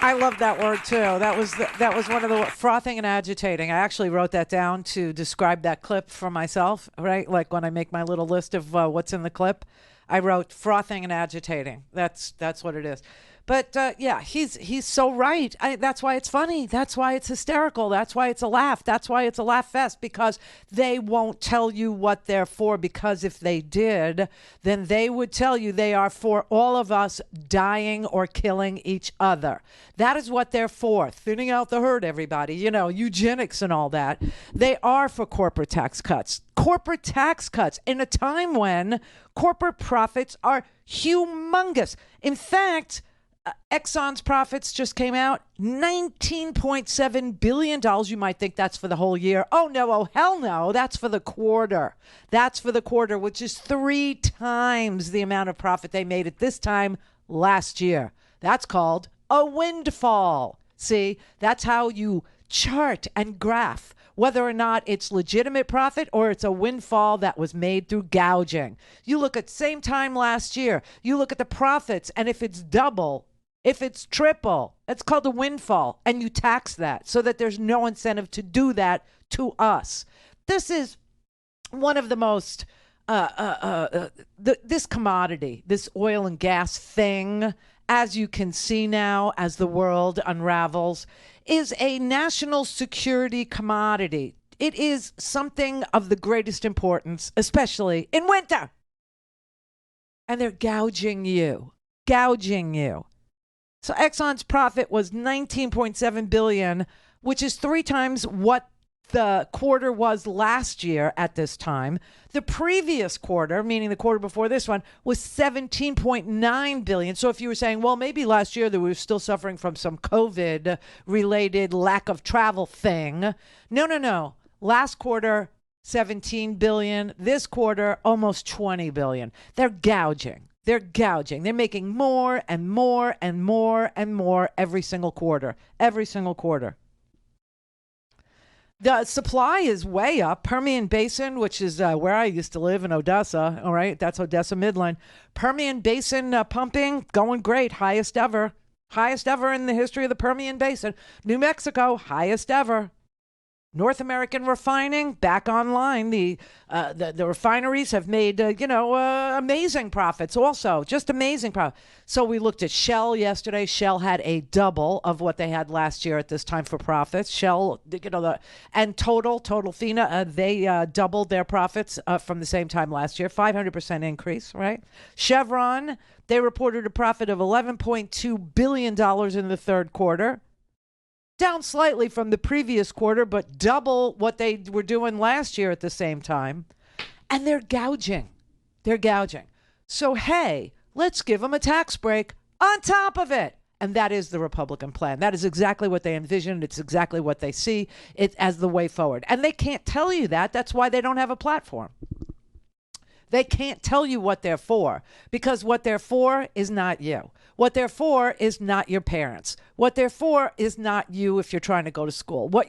I love that word too. That was one of the frothing and agitating. I actually wrote that down to describe that clip for myself, right? Like when I make my little list of what's in the clip, I wrote frothing and agitating. That's what it is. But yeah, he's so right. That's why it's funny. That's why it's hysterical. That's why it's a laugh. That's why it's a laugh fest, because they won't tell you what they're for, because if they did, then they would tell you they are for all of us dying or killing each other. That is what they're for. Thinning out the herd, everybody. You know, eugenics and all that. They are for corporate tax cuts. Corporate tax cuts in a time when corporate profits are humongous. In fact, Exxon's profits just came out, $19.7 billion. You might think that's for the whole year. Oh, no. Oh, hell no. That's for the quarter. That's for the quarter, which is 3 times the amount of profit they made at this time last year. That's called a windfall. See, that's how you chart and graph whether or not it's legitimate profit or it's a windfall that was made through gouging. You look at same time last year. You look at the profits, and if it's double, if it's triple, it's called a windfall, and you tax that so that there's no incentive to do that to us. This is one of the most, this commodity, this oil and gas thing, as you can see now, as the world unravels, is a national security commodity. It is something of the greatest importance, especially in winter. And they're gouging you. So Exxon's profit was $19.7 billion, which is 3 times what the quarter was last year at this time. The previous quarter, meaning the quarter before this one, was $17.9 billion. So if you were saying, well, maybe last year they were still suffering from some COVID-related lack of travel thing. No. Last quarter, $17 billion. This quarter, almost $20 billion. They're gouging. They're making more and more and more and more every single quarter. The supply is way up. Permian Basin, which is where I used to live in Odessa, all right? That's Odessa Midland. Permian Basin pumping, going great, highest ever. Highest ever in the history of the Permian Basin. New Mexico, highest ever. North American refining back online. The refineries have made amazing profits. Also, just amazing profit. So we looked at Shell yesterday. Shell had a double of what they had last year at this time for profits. Shell, and Total Fina, they doubled their profits from the same time last year. 500% increase, right? Chevron, they reported a profit of $11.2 billion in the third quarter. Down slightly from the previous quarter, but double what they were doing last year at the same time. And they're gouging. So, hey, let's give them a tax break on top of it. And that is the Republican plan. That is exactly what they envisioned. It's exactly what they see it as the way forward. And they can't tell you that. That's why they don't have a platform. They can't tell you what they're for, because what they're for is not you. What they're for is not your parents. What they're for is not you if you're trying to go to school. What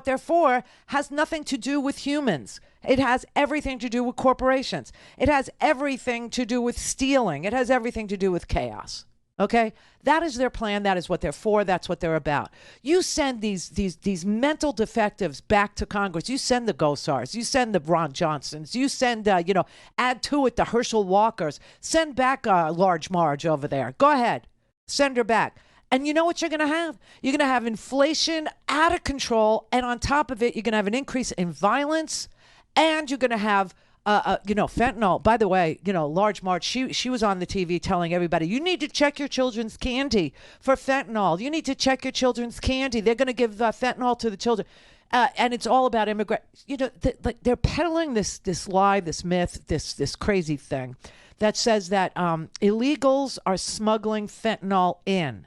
they're for has nothing to do with humans. It has everything to do with corporations. It has everything to do with stealing. It has everything to do with chaos. Okay? That is their plan. That is what they're for. That's what they're about. You send these mental defectives back to Congress. You send the Gosars. You send the Ron Johnsons. You send, add to it the Herschel Walkers. Send back Large Marge over there. Go ahead. Send her back. And you know what you're going to have? You're going to have inflation out of control. And on top of it, you're going to have an increase in violence. And you're going to have fentanyl. By the way, Large March, she was on the TV telling everybody, you need to check your children's candy for fentanyl. You need to check your children's candy. They're going to give fentanyl to the children. And it's all about immigrant. They're peddling this lie, this myth, this crazy thing that says that illegals are smuggling fentanyl in.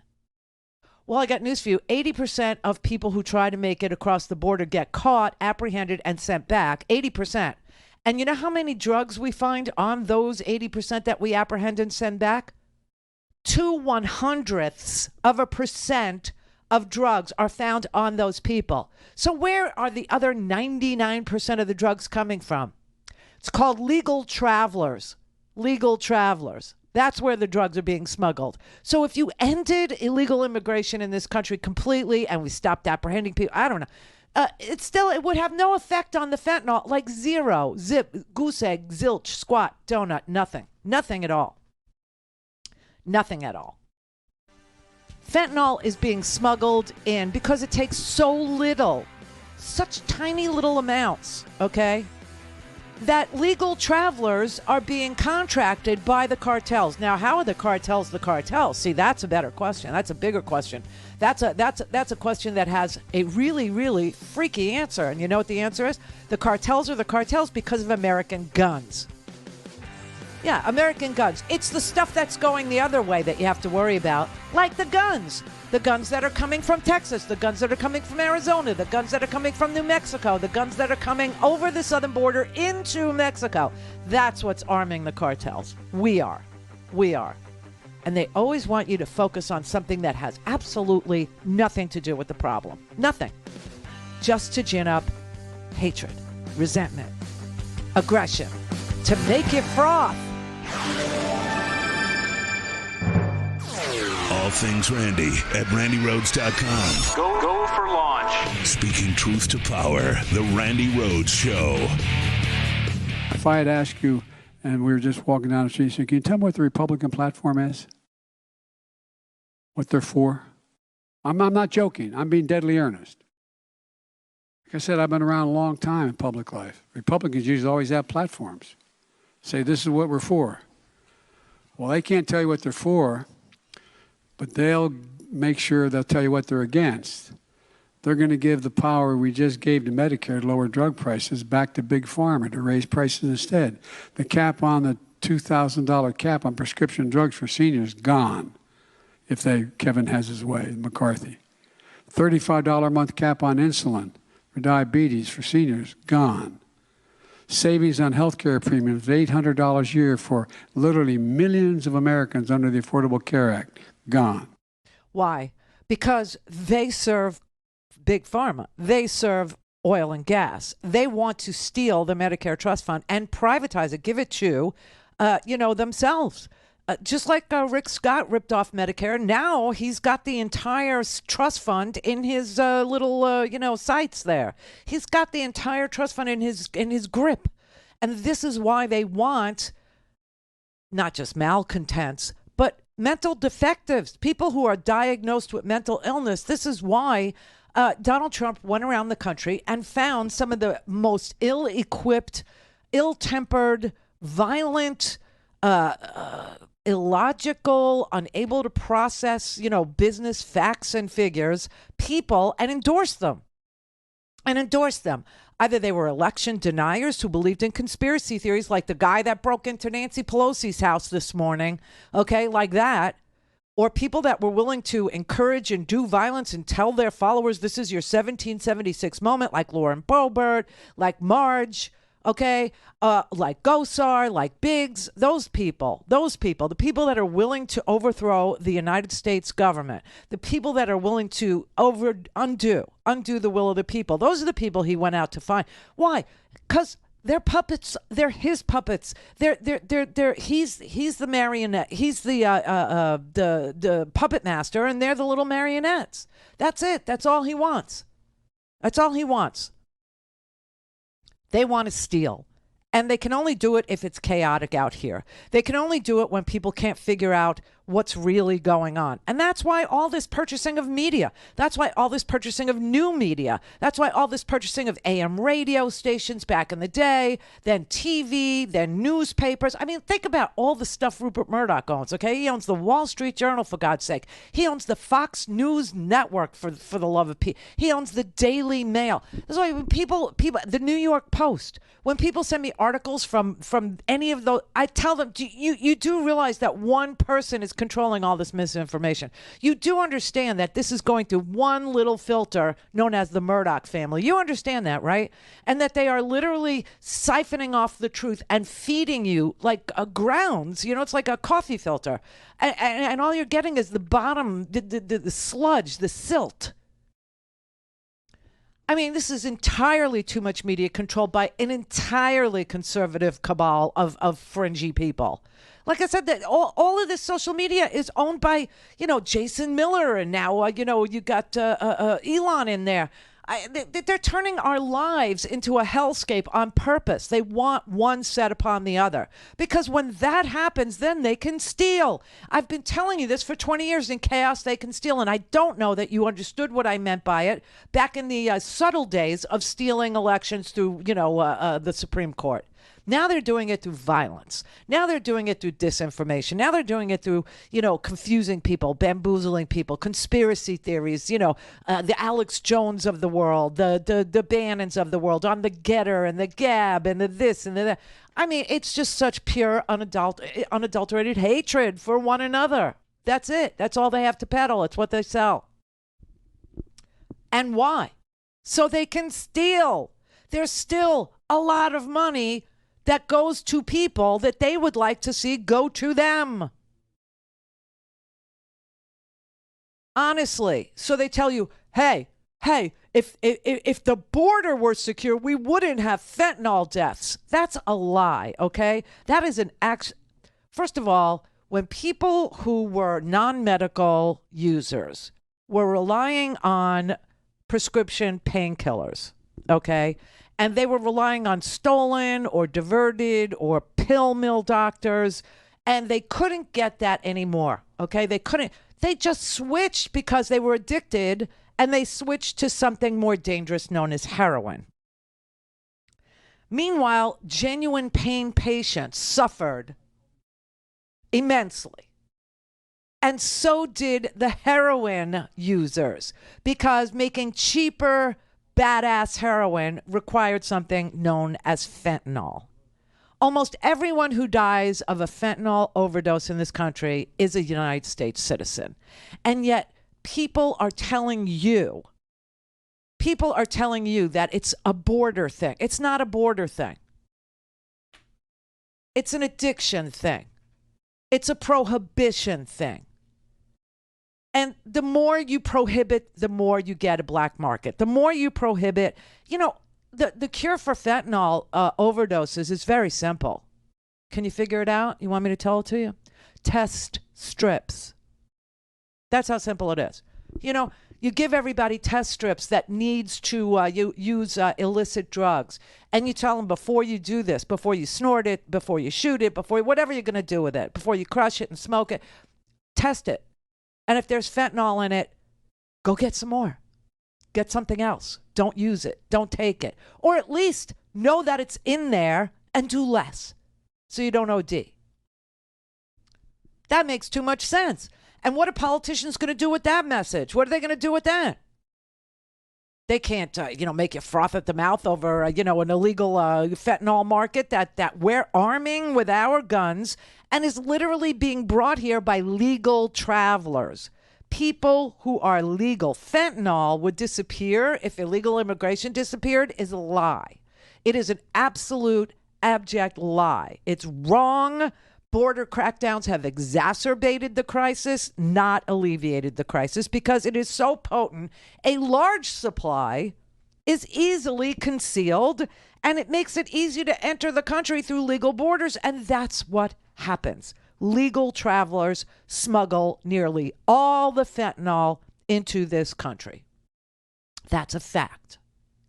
Well, I got news for you. 80% of people who try to make it across the border get caught, apprehended, and sent back. 80%. And you know how many drugs we find on those 80% that we apprehend and send back? 0.02% of drugs are found on those people. So where are the other 99% of the drugs coming from? It's called legal travelers. Legal travelers. That's where the drugs are being smuggled. So if you ended illegal immigration in this country completely and we stopped apprehending people, I don't know. It would have no effect on the fentanyl, like zero, zip, goose egg, zilch, squat, donut, nothing. Nothing at all. Nothing at all. Fentanyl is being smuggled in because it takes so little, such tiny little amounts, okay, that legal travelers are being contracted by the cartels. Now, how are the cartels the cartels? See, that's a better question. That's a bigger question. That's a question that has a really, really freaky answer. And you know what the answer is? The cartels are the cartels because of American guns. Yeah, American guns. It's the stuff that's going the other way that you have to worry about, like the guns. The guns that are coming from Texas, the guns that are coming from Arizona, the guns that are coming from New Mexico, the guns that are coming over the southern border into Mexico. That's what's arming the cartels. We are. And they always want you to focus on something that has absolutely nothing to do with the problem. Nothing. Just to gin up hatred, resentment, aggression, to make you froth. All things Randi at RandiRhodes.com. Go for launch. Speaking truth to power, the Randi Rhodes Show. If I had asked you, and we were just walking down the street, so can you tell me what the Republican platform is? What they're for? I'm not joking. I'm being deadly earnest. Like I said, I've been around a long time in public life. Republicans usually always have platforms. Say, this is what we're for. Well, they can't tell you what they're for, but they'll make sure they'll tell you what they're against. They're going to give the power we just gave to Medicare to lower drug prices back to Big Pharma to raise prices instead. The cap on the $2,000 cap on prescription drugs for seniors, gone. If Kevin has his way, McCarthy. $35 a month cap on insulin for diabetes for seniors, gone. Savings on health care premiums of $800 a year for literally millions of Americans under the Affordable Care Act, gone. Why? Because they serve Big Pharma. They serve oil and gas. They want to steal the Medicare trust fund and privatize it, give it to, themselves. Just like Rick Scott ripped off Medicare, now he's got the entire trust fund in his little, sights there. He's got the entire trust fund in his grip. And this is why they want not just malcontents, but mental defectives, people who are diagnosed with mental illness. This is why Donald Trump went around the country and found some of the most ill-equipped, ill-tempered, violent, illogical, unable to process, business facts and figures, people, and endorse them. Either they were election deniers who believed in conspiracy theories, like the guy that broke into Nancy Pelosi's house this morning, okay, like that, or people that were willing to encourage and do violence and tell their followers this is your 1776 moment, like Lauren Boebert, like Marge, okay, like Gosar, like Biggs, those people, the people that are willing to overthrow the United States government, the people that are willing to undo the will of the people. Those are the people he went out to find. Why? Because they're puppets. They're his puppets. He's the marionette. He's the puppet master, and they're the little marionettes. That's it. That's all he wants. That's all he wants. They want to steal. And they can only do it if it's chaotic out here. They can only do it when people can't figure out what's really going on. And that's why all this purchasing of media, that's why all this purchasing of new media, that's why all this purchasing of AM radio stations back in the day, then TV, then newspapers. I mean, think about all the stuff Rupert Murdoch owns, okay? He owns the Wall Street Journal, for God's sake. He owns the Fox News Network, for the love of Pete. He owns the Daily Mail. That's why when people, the New York Post, when people send me articles from any of those, I tell them, you do realize that one person is controlling all this misinformation. You do understand that this is going through one little filter known as the Murdoch family. You understand that, right? And that they are literally siphoning off the truth and feeding you like grounds. You know, it's like a coffee filter. And all you're getting is the bottom, the sludge, the silt. I mean, this is entirely too much media controlled by an entirely conservative cabal of fringy people. Like I said, that all of this social media is owned by, Jason Miller, and now, you got Elon in there. They're turning our lives into a hellscape on purpose. They want one set upon the other. Because when that happens, then they can steal. I've been telling you this for 20 years. In chaos, they can steal. And I don't know that you understood what I meant by it back in the subtle days of stealing elections through, the Supreme Court. Now they're doing it through violence. Now they're doing it through disinformation. Now they're doing it through, confusing people, bamboozling people, conspiracy theories, the Alex Jones of the world, the Bannons of the world, on the Getter and the Gab and the this and the that. I mean, it's just such pure, unadulterated hatred for one another. That's it. That's all they have to peddle. It's what they sell. And why? So they can steal. There's still a lot of money that goes to people that they would like to see go to them. Honestly. So they tell you, hey, if the border were secure, we wouldn't have fentanyl deaths. That's a lie, okay? That is an act. First of all, when people who were non-medical users were relying on prescription painkillers, okay, and they were relying on stolen or diverted or pill mill doctors, and they couldn't get that anymore, okay? They couldn't. They just switched because they were addicted, and they switched to something more dangerous known as heroin. Meanwhile, genuine pain patients suffered immensely. And so did the heroin users, because making cheaper badass heroin required something known as fentanyl. Almost everyone who dies of a fentanyl overdose in this country is a United States citizen. And yet people are telling you that it's a border thing. It's not a border thing. It's an addiction thing. It's a prohibition thing. And the more you prohibit, the more you get a black market. The more you prohibit, the cure for fentanyl overdoses is very simple. Can you figure it out? You want me to tell it to you? Test strips. That's how simple it is. You give everybody test strips that needs to use illicit drugs. And you tell them before you do this, before you snort it, before you shoot it, before whatever you're going to do with it, before you crush it and smoke it, test it. And if there's fentanyl in it, go get some more. Get something else. Don't use it. Don't take it. Or at least know that it's in there and do less so you don't OD. That makes too much sense. And what are politicians going to do with that message? What are they going to do with that? They can't, make you froth at the mouth over, an illegal fentanyl market that we're arming with our guns and is literally being brought here by legal travelers. People who are legal. Fentanyl would disappear if illegal immigration disappeared is a lie. It is an absolute abject lie. It's wrong. Border crackdowns have exacerbated the crisis, not alleviated the crisis, because it is so potent. A large supply is easily concealed, and it makes it easy to enter the country through legal borders, and that's what happens. Legal travelers smuggle nearly all the fentanyl into this country. That's a fact.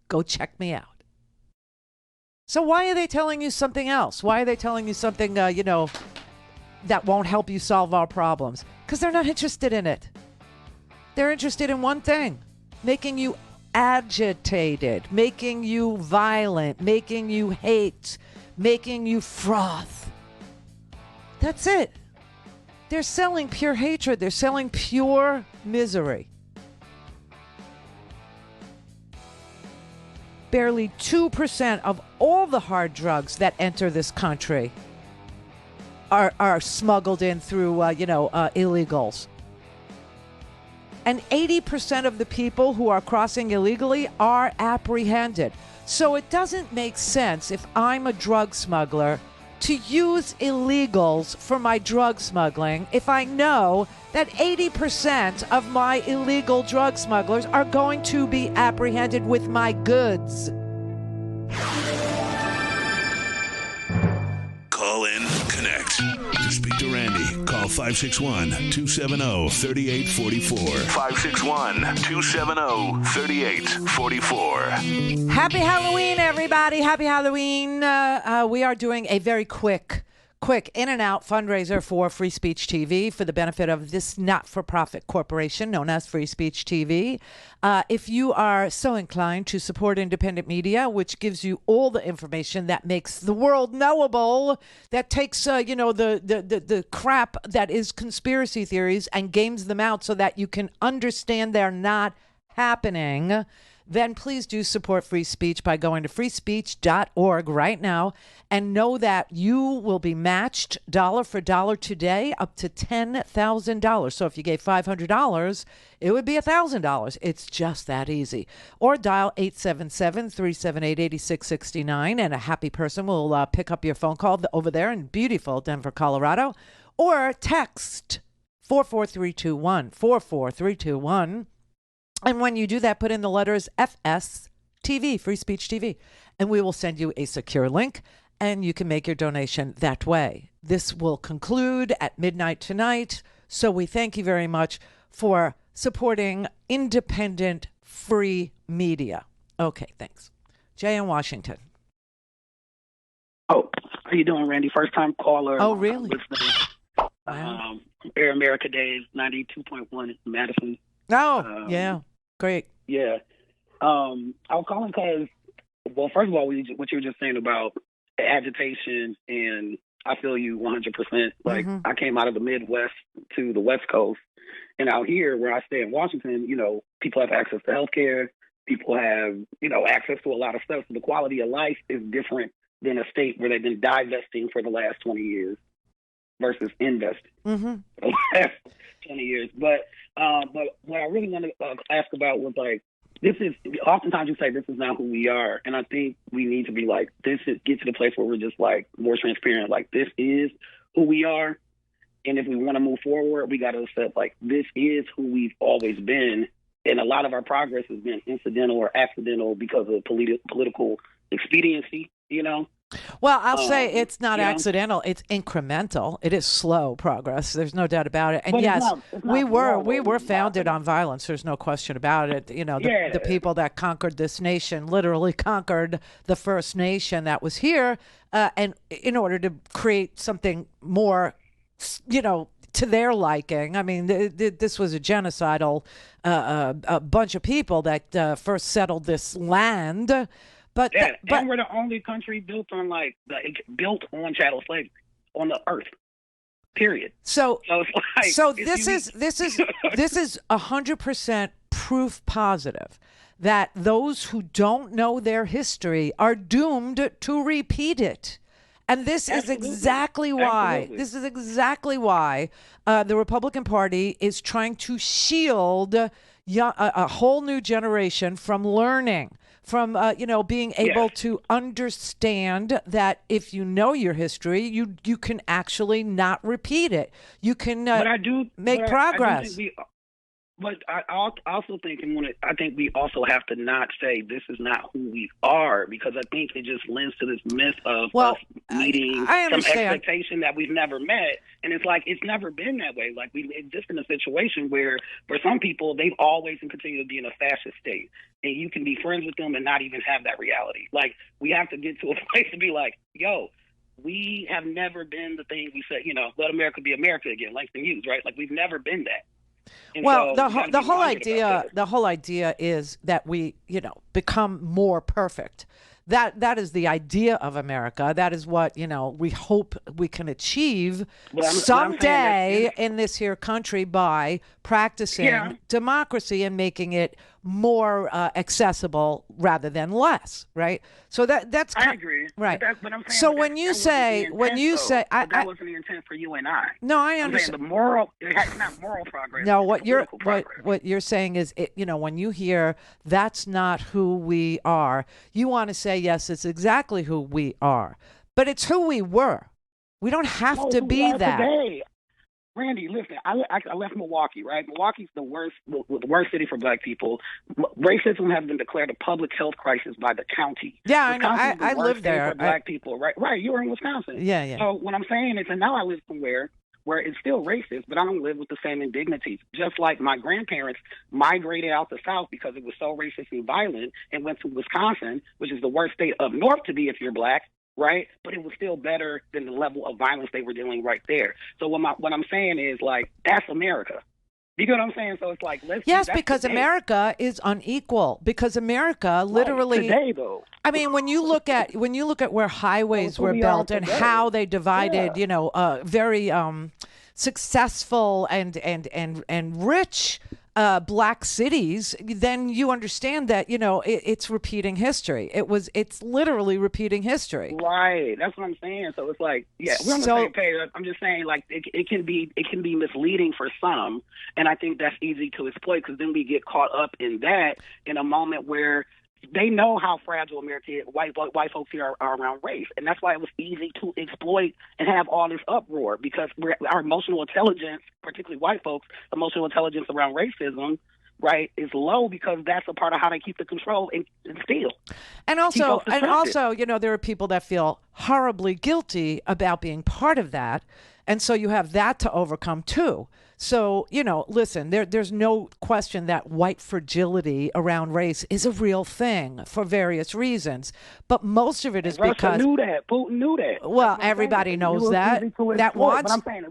Go check me out. So why are they telling you something else? Why are they telling you something, that won't help you solve our problems? Because they're not interested in it. They're interested in one thing: making you agitated, making you violent, making you hate, making you froth. That's it. They're selling pure hatred. They're selling pure misery. Barely 2% of all the hard drugs that enter this country are smuggled in through, illegals. And 80% of the people who are crossing illegally are apprehended. So it doesn't make sense, if I'm a drug smuggler, to use illegals for my drug smuggling if I know that 80% of my illegal drug smugglers are going to be apprehended with my goods. Call in, connect. To speak to Randi, call 561-270-3844. 561-270-3844. Happy Halloween, everybody. Happy Halloween. We are doing a very quick in and out fundraiser for Free Speech TV for the benefit of this not-for-profit corporation known as Free Speech TV. If you are so inclined to support independent media, which gives you all the information that makes the world knowable, that takes the crap that is conspiracy theories and games them out so that you can understand they're not happening, then please do support free speech by going to freespeech.org right now and know that you will be matched dollar for dollar today up to $10,000. So if you gave $500, it would be $1,000. It's just that easy. Or dial 877-378-8669 and a happy person will pick up your phone call over there in beautiful Denver, Colorado. Or text 44321, 44321. And when you do that, put in the letters FSTV, Free Speech TV, and we will send you a secure link, and you can make your donation that way. This will conclude at midnight tonight, so we thank you very much for supporting independent, free media. Okay, thanks. Jay in Washington. Oh, how you doing, Randi? First-time caller. Oh, really? Wow. Air America Days, 92.1 in Madison. Oh, yeah. Great. Yeah. I was calling because, well, first of all, what you were just saying about agitation, and I feel you 100%. Like, I came out of the Midwest to the West Coast, and out here where I stay in Washington, people have access to healthcare. People have, access to a lot of stuff. So the quality of life is different than a state where they've been divesting for the last 20 years versus investing for the last 20 years. But what I really want to ask about was, like, this is, oftentimes you say this is not who we are. And I think we need to be like, get to the place where we're just like more transparent. Like, this is who we are. And if we want to move forward, we got to accept, like, this is who we've always been. And a lot of our progress has been incidental or accidental because of political expediency, Well, I'll say it's not accidental. It's incremental. It is slow progress. There's no doubt about it. And but yes, it's not we were founded on violence. There's no question about it. The people that conquered this nation literally conquered the first nation that was here, and in order to create something more, to their liking. I mean, this was a genocidal a bunch of people that first settled this land. But and we're the only country built on chattel slavery on the earth. Period. So it's like, this is 100% proof positive that those who don't know their history are doomed to repeat it. And this is exactly why. This is exactly why the Republican Party is trying to shield a whole new generation from learning, from being able to understand that if you know your history, you can actually not repeat it. You can make progress. But I also think, I think we also have to not say this is not who we are, because I think it just lends to this myth of us meeting some expectation that we've never met. And it's like, it's never been that way. Like, we exist in a situation where, for some people, they've always and continue to be in a fascist state. And you can be friends with them and not even have that reality. Like, we have to get to a place to be like, yo, we have never been the thing we said, let America be America again, Langston Hughes, right? Like, we've never been that. And well, so the whole idea is that we, become more perfect. That is the idea of America. That is what, we hope we can achieve someday in this here country by practicing democracy and making it more accessible rather than less, right? So that's I agree, right? But I'm saying, so when you say that wasn't the intent for you and I. No, I understand. It's not moral progress. No, what you're saying is, when you hear that's not who we are, you want to say yes, it's exactly who we are, but it's who we were. We don't have to be that. Today. Randy, listen, I left Milwaukee, right? Milwaukee's the worst city for black people. Racism has been declared a public health crisis by the county. Yeah, I know. I live there. For black people, right? Right, you were in Wisconsin. Yeah. So what I'm saying is, and now I live somewhere where it's still racist, but I don't live with the same indignities. Just like my grandparents migrated out the South because it was so racist and violent, and went to Wisconsin, which is the worst state up north to be if you're black. Right, but it was still better than the level of violence they were dealing right there. So what I'm saying is, like, that's America. You get what I'm saying? So it's like, because America is unequal. Because America literally today, though. I mean, when you look at where highways were built and how they divided, very successful and rich black cities, then you understand that it's repeating history. It's literally repeating history. Right. That's what I'm saying. So it's like, we're on the same page. I'm just saying, like, it can be misleading for some, and I think that's easy to exploit, because then we get caught up in that in a moment where they know how fragile America is, white folks here are around race. And that's why it was easy to exploit and have all this uproar, because our emotional intelligence, particularly white folks, emotional intelligence around racism, right, is low, because that's a part of how they keep the control and steal. And also, there are people that feel horribly guilty about being part of that. And so you have that to overcome too. So, listen, there's no question that white fragility around race is a real thing for various reasons. But most of it is because Putin knew that. Well, everybody knows that.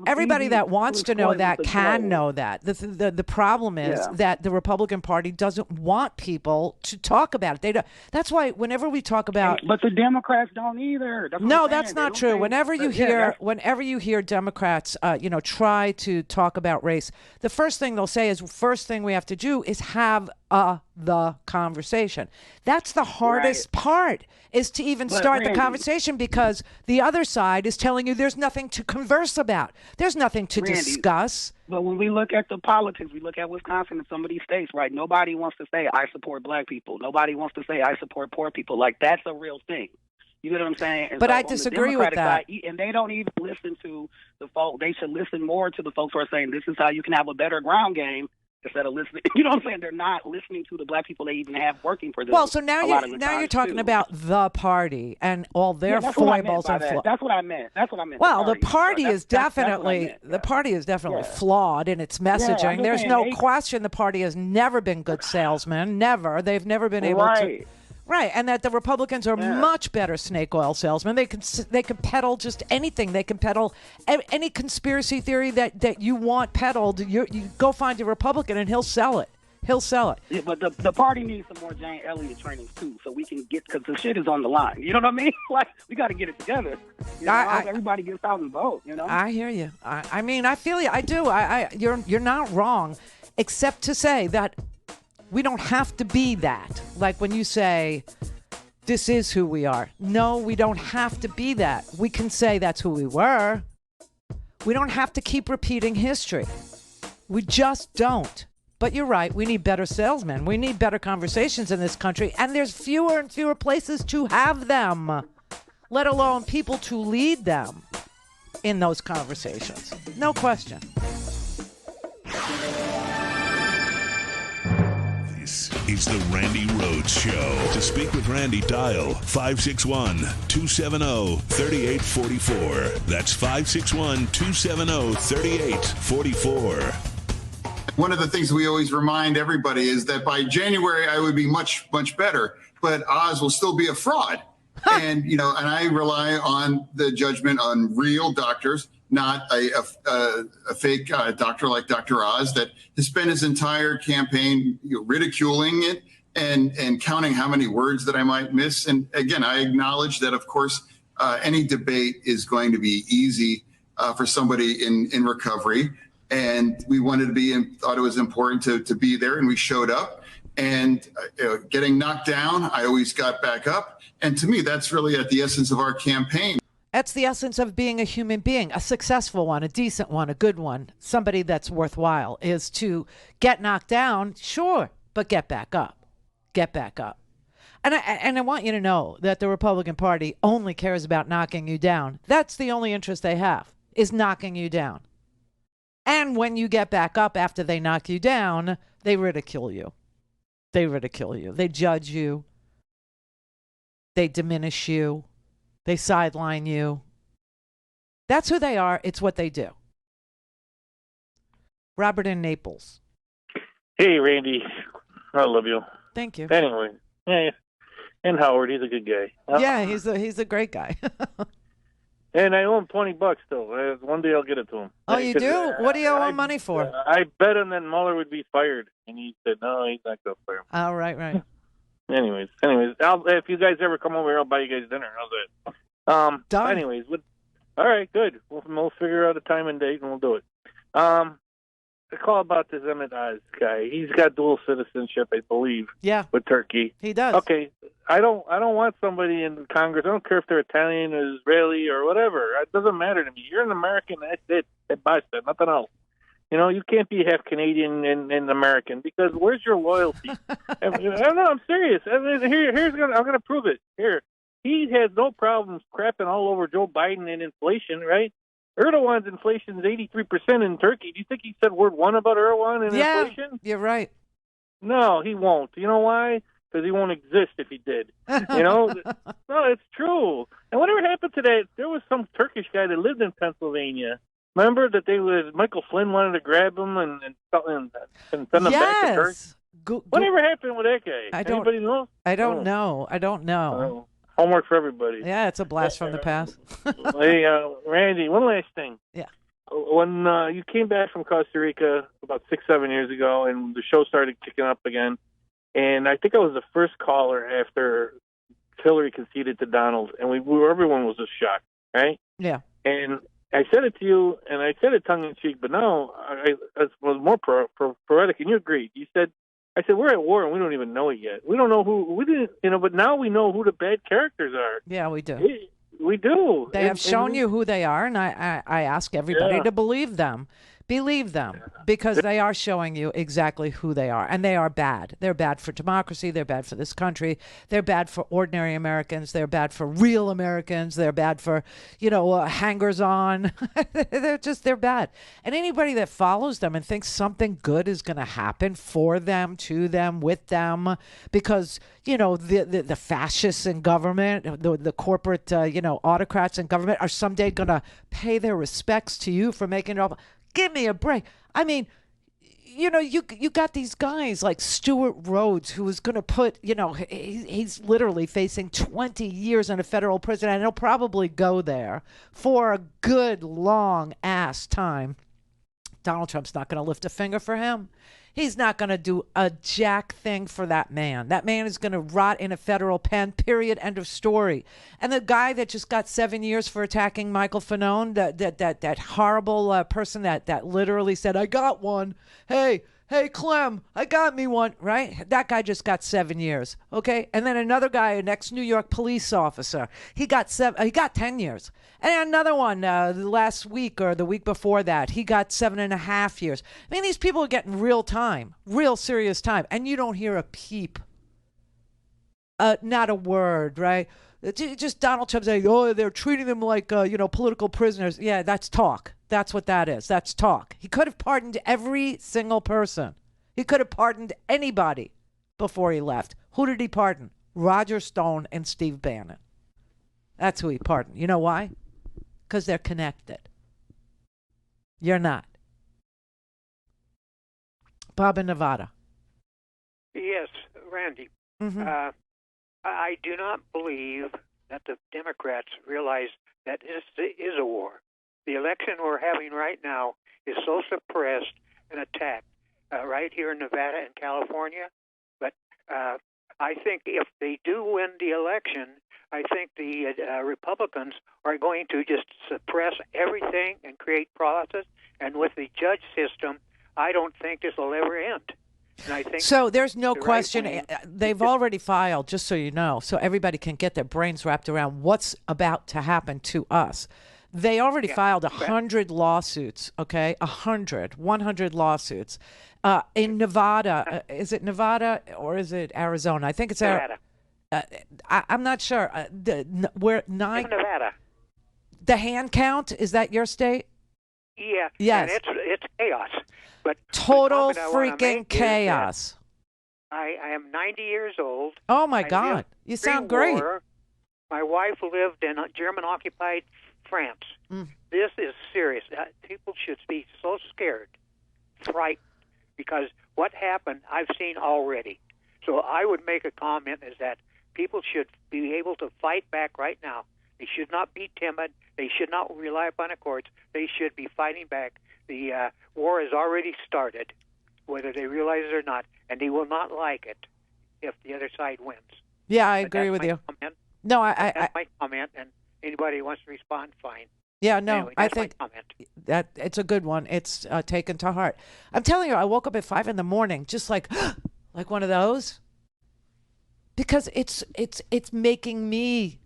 Everybody that wants to know that can know that. The problem is that the Republican Party doesn't want people to talk about it. That's why whenever we talk about, but the Democrats don't either. That's not true. Whenever you hear Democrats, try to talk about race, the first thing they'll say is, first thing we have to do is have the conversation. That's the hardest part, is to even start the conversation, because the other side is telling you there's nothing to converse about. There's nothing to discuss. But when we look at the politics, we look at Wisconsin and some of these states, right? Nobody wants to say, I support black people. Nobody wants to say, I support poor people. Like, that's a real thing. You know what I'm saying? And but so I disagree with that. Side, and they don't even listen to the folks. They should listen more to the folks who are saying, this is how you can have a better ground game, instead of listening. You know what I'm saying? They're not listening to the black people they even have working for them. Well, so now you're talking about the party and all their foibles and flaws. That's what I meant. Well, the party is definitely flawed in its messaging. Yeah, there's no question the party has never been good salesmen. Never. They've never been able to. Right, and that the Republicans are much better snake oil salesmen. They can peddle just anything. They can peddle any conspiracy theory that you want peddled. You go find a Republican and he'll sell it. He'll sell it. Yeah, but the party needs some more Jane Elliott trainings too, so we can get, because the shit is on the line. You know what I mean? Like, we got to get it together. You know, everybody gets out and vote. You know? I hear you. I mean, I feel you. I do. You're not wrong, except to say that we don't have to be that. Like when you say, this is who we are. No, we don't have to be that. We can say that's who we were. We don't have to keep repeating history. We just don't. But you're right. We need better salesmen. We need better conversations in this country. And there's fewer and fewer places to have them, let alone people to lead them in those conversations. No question. This is the Randi Rhodes Show. To speak with Randi, dial 561-270-3844. That's 561-270-3844. One of the things we always remind everybody is that by January, I would be much, much better, but Oz will still be a fraud. And, and I rely on the judgment on real doctors, not a fake doctor like Dr. Oz that has spent his entire campaign ridiculing it and counting how many words that I might miss. And again, I acknowledge that, of course, any debate is going to be easy for somebody in recovery. And we wanted to be and thought it was important to be there, and we showed up. And getting knocked down, I always got back up. And to me, that's really at the essence of our campaign. That's the essence of being a human being, a successful one, a decent one, a good one, somebody that's worthwhile, is to get knocked down, sure, but get back up. Get back up. And I want you to know that the Republican Party only cares about knocking you down. That's the only interest they have, is knocking you down. And when you get back up after they knock you down, they ridicule you. They ridicule you. They judge you. They diminish you. They sideline you. That's who they are. It's what they do. Robert in Naples. Hey, Randy. I love you. Thank you. Anyway, yeah, and Howard, he's a good guy. Yeah, he's a great guy. And I owe him $20 though. One day I'll get it to him. Oh, you do? What do you owe him money for? I bet him that Mueller would be fired, and he said no, he's not going to fire him. Oh, right. Anyways, if you guys ever come over, I'll buy you guys dinner. How's that? Done. Anyways, all right, good. We'll figure out a time and date, and we'll do it. I call about this Emmett Oz guy. He's got dual citizenship, I believe. Yeah. With Turkey. He does. Okay. I don't want somebody in Congress. I don't care if they're Italian or Israeli or whatever. It doesn't matter to me. You're an American. That's it. That basta. Nothing else. You can't be half Canadian and American, because where's your loyalty? I'm serious. I'm going to prove it. Here. He has no problems crapping all over Joe Biden and inflation, right? Erdogan's inflation is 83% in Turkey. Do you think he said word one about Erdogan and inflation? You're right. No, he won't. You know why? Because he won't exist if he did. No, it's true. And whatever happened to that, there was some Turkish guy that lived in Pennsylvania. Remember that Michael Flynn wanted to grab him and send him back to Turkey? Whatever happened with that guy? Anybody know? I don't know. Homework for everybody. Yeah, it's a blast from the past. Hey, Randy, one last thing. Yeah. When you came back from Costa Rica about 6-7 years ago, and the show started kicking up again, and I think I was the first caller after Hillary conceded to Donald, and everyone was just shocked, right? Yeah. And I said it to you, and I said it tongue-in-cheek, but now I was more poetic, and you agreed. You said, I said, we're at war, and we don't even know it yet. We don't know we didn't, but now we know who the bad characters are. Yeah, we do. We do. They have shown you who they are, and I ask everybody to believe them. Believe them, because they are showing you exactly who they are, and they are bad. They're bad for democracy. They're bad for this country. They're bad for ordinary Americans. They're bad for real Americans. They're bad for, hangers-on. They're bad. And anybody that follows them and thinks something good is going to happen for them, to them, with them, because, the fascists in government, the corporate, autocrats in government are someday going to pay their respects to you for making it all. Give me a break. I mean, you got these guys like Stuart Rhodes, who is going to put, he's literally facing 20 years in a federal prison, and he'll probably go there for a good long ass time. Donald Trump's not going to lift a finger for him. He's not going to do a jack thing for that man. That man is going to rot in a federal pen, period, end of story. And the guy that just got 7 years for attacking Michael Fanone, that horrible person that literally said, I got one. Hey, Clem, I got me one, right? That guy just got 7 years, okay? And then another guy, an ex-New York police officer, he got 10 years. And another one last week or the week before that, he got 7.5 years. I mean, these people are getting real time, real serious time, and you don't hear a peep, not a word, right? Just Donald Trump saying, oh, they're treating them like, political prisoners. Yeah, that's talk. That's what that is. That's talk. He could have pardoned every single person. He could have pardoned anybody before he left. Who did he pardon? Roger Stone and Steve Bannon. That's who he pardoned. You know why? Because they're connected. You're not. Bob in Nevada. Yes, Randy. Mm-hmm. I do not believe that the Democrats realize that this is a war. The election we're having right now is so suppressed and attacked right here in Nevada and California. But I think if they do win the election, I think the Republicans are going to just suppress everything and create process. And with the judge system, I don't think this will ever end. And I think so there's no question. They've already filed, just so you know, so everybody can get their brains wrapped around what's about to happen to us. They already filed 100 lawsuits, okay? 100 lawsuits. In Nevada, is it Nevada or is it Arizona? I think it's Nevada. I'm not sure. Where nine? It's Nevada. The hand count, is that your state? Yeah. Yes. And it's chaos. But total the comment freaking chaos. I am 90 years old. Oh my God! You sound great. War. My wife lived in German-occupied France. This is serious. People should be so scared, frightened, because what happened I've seen already. So I would make a comment is that people should be able to fight back right now. They should not be timid. They should not rely upon the courts. They should be fighting back. The war has already started, whether they realize it or not, and they will not like it if the other side wins. Yeah, I agree with you. Comment. No, that's my comment, and anybody who wants to respond, fine. Yeah, no, anyway, I think that it's a good one. It's taken to heart. I'm telling you, I woke up at 5 a.m, just like one of those, because it's making me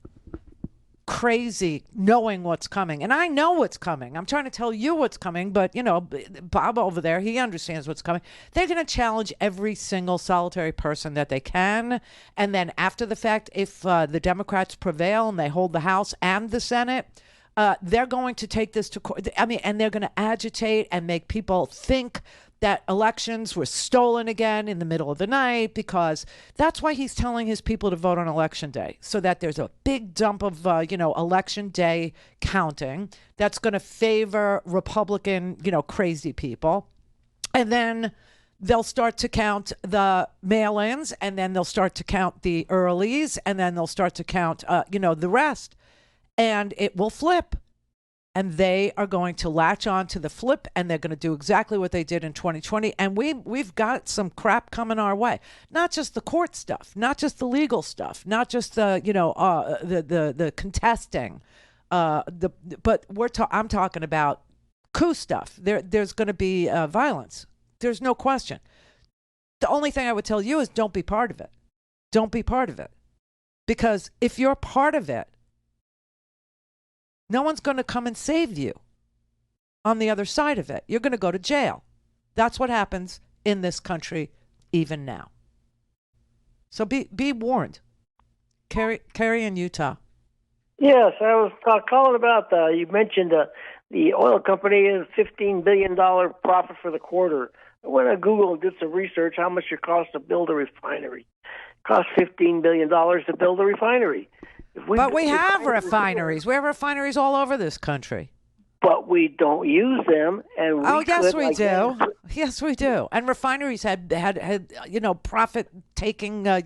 crazy knowing what's coming. And I know what's coming. I'm trying to tell you what's coming, but Bob over there, he understands what's coming. They're going to challenge every single solitary person that they can. And then after the fact, if the Democrats prevail and they hold the House and the Senate, they're going to take this to court. And they're going to agitate and make people think that elections were stolen again in the middle of the night, because that's why he's telling his people to vote on election day, so that there's a big dump of, election day counting that's going to favor Republican, crazy people. And then they'll start to count the mail-ins, and then they'll start to count the earlies, and then they'll start to count, the rest. And it will flip. And they are going to latch on to the flip, and they're going to do exactly what they did in 2020. And we've got some crap coming our way. Not just the court stuff, not just the legal stuff, not just the the contesting. But I'm talking about coup stuff. There's going to be violence. There's no question. The only thing I would tell you is don't be part of it. Don't be part of it, because if you're part of it, no one's going to come and save you on the other side of it. You're going to go to jail. That's what happens in this country even now. So be warned. Carrie in Utah. Yes, I was calling about, you mentioned the oil company is $15 billion profit for the quarter. I went on Google and did some research how much it costs to build a refinery. It costs $15 billion to build a refinery. But we have refineries. We have refineries all over this country. But we don't use them. And yes, we do. Yes, we do. And refineries had profit taking. But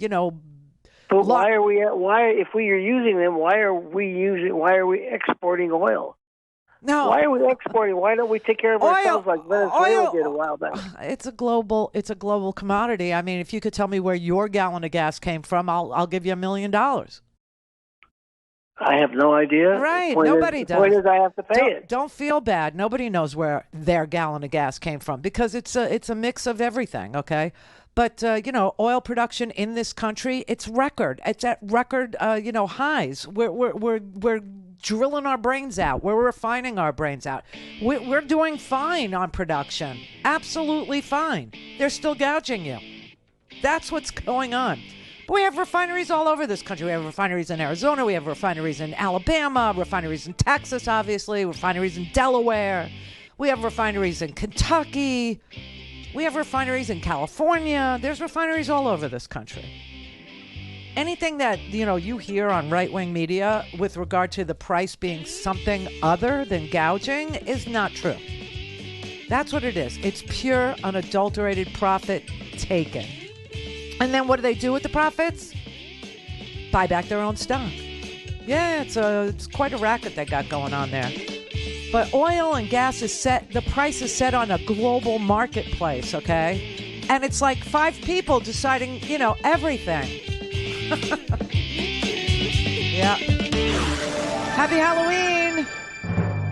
why are we? If we are using them, why are we exporting oil? No. Why are we exporting? Why don't we take care of ourselves like Venezuela did a while back? It's a global commodity. I mean, if you could tell me where your gallon of gas came from, I'll give you $1 million. I have no idea. Right, nobody does. The point is I have to pay it. Don't feel bad. Nobody knows where their gallon of gas came from because it's a mix of everything, okay? But, oil production in this country, it's record. It's at record, highs. We're drilling our brains out. We're refining our brains out. We're doing fine on production. Absolutely fine. They're still gouging you. That's what's going on. But we have refineries all over this country. We have refineries in Arizona. We have refineries in Alabama, refineries in Texas, obviously, refineries in Delaware. We have refineries in Kentucky. We have refineries in California. There's refineries all over this country. Anything that, you hear on right-wing media with regard to the price being something other than gouging is not true. That's what it is. It's pure, unadulterated profit taken. And then what do they do with the profits? Buy back their own stock. Yeah, it's quite a racket they got going on there. But oil and gas the price is set on a global marketplace, okay? And it's like 5 people deciding, everything. Yeah. Happy Halloween.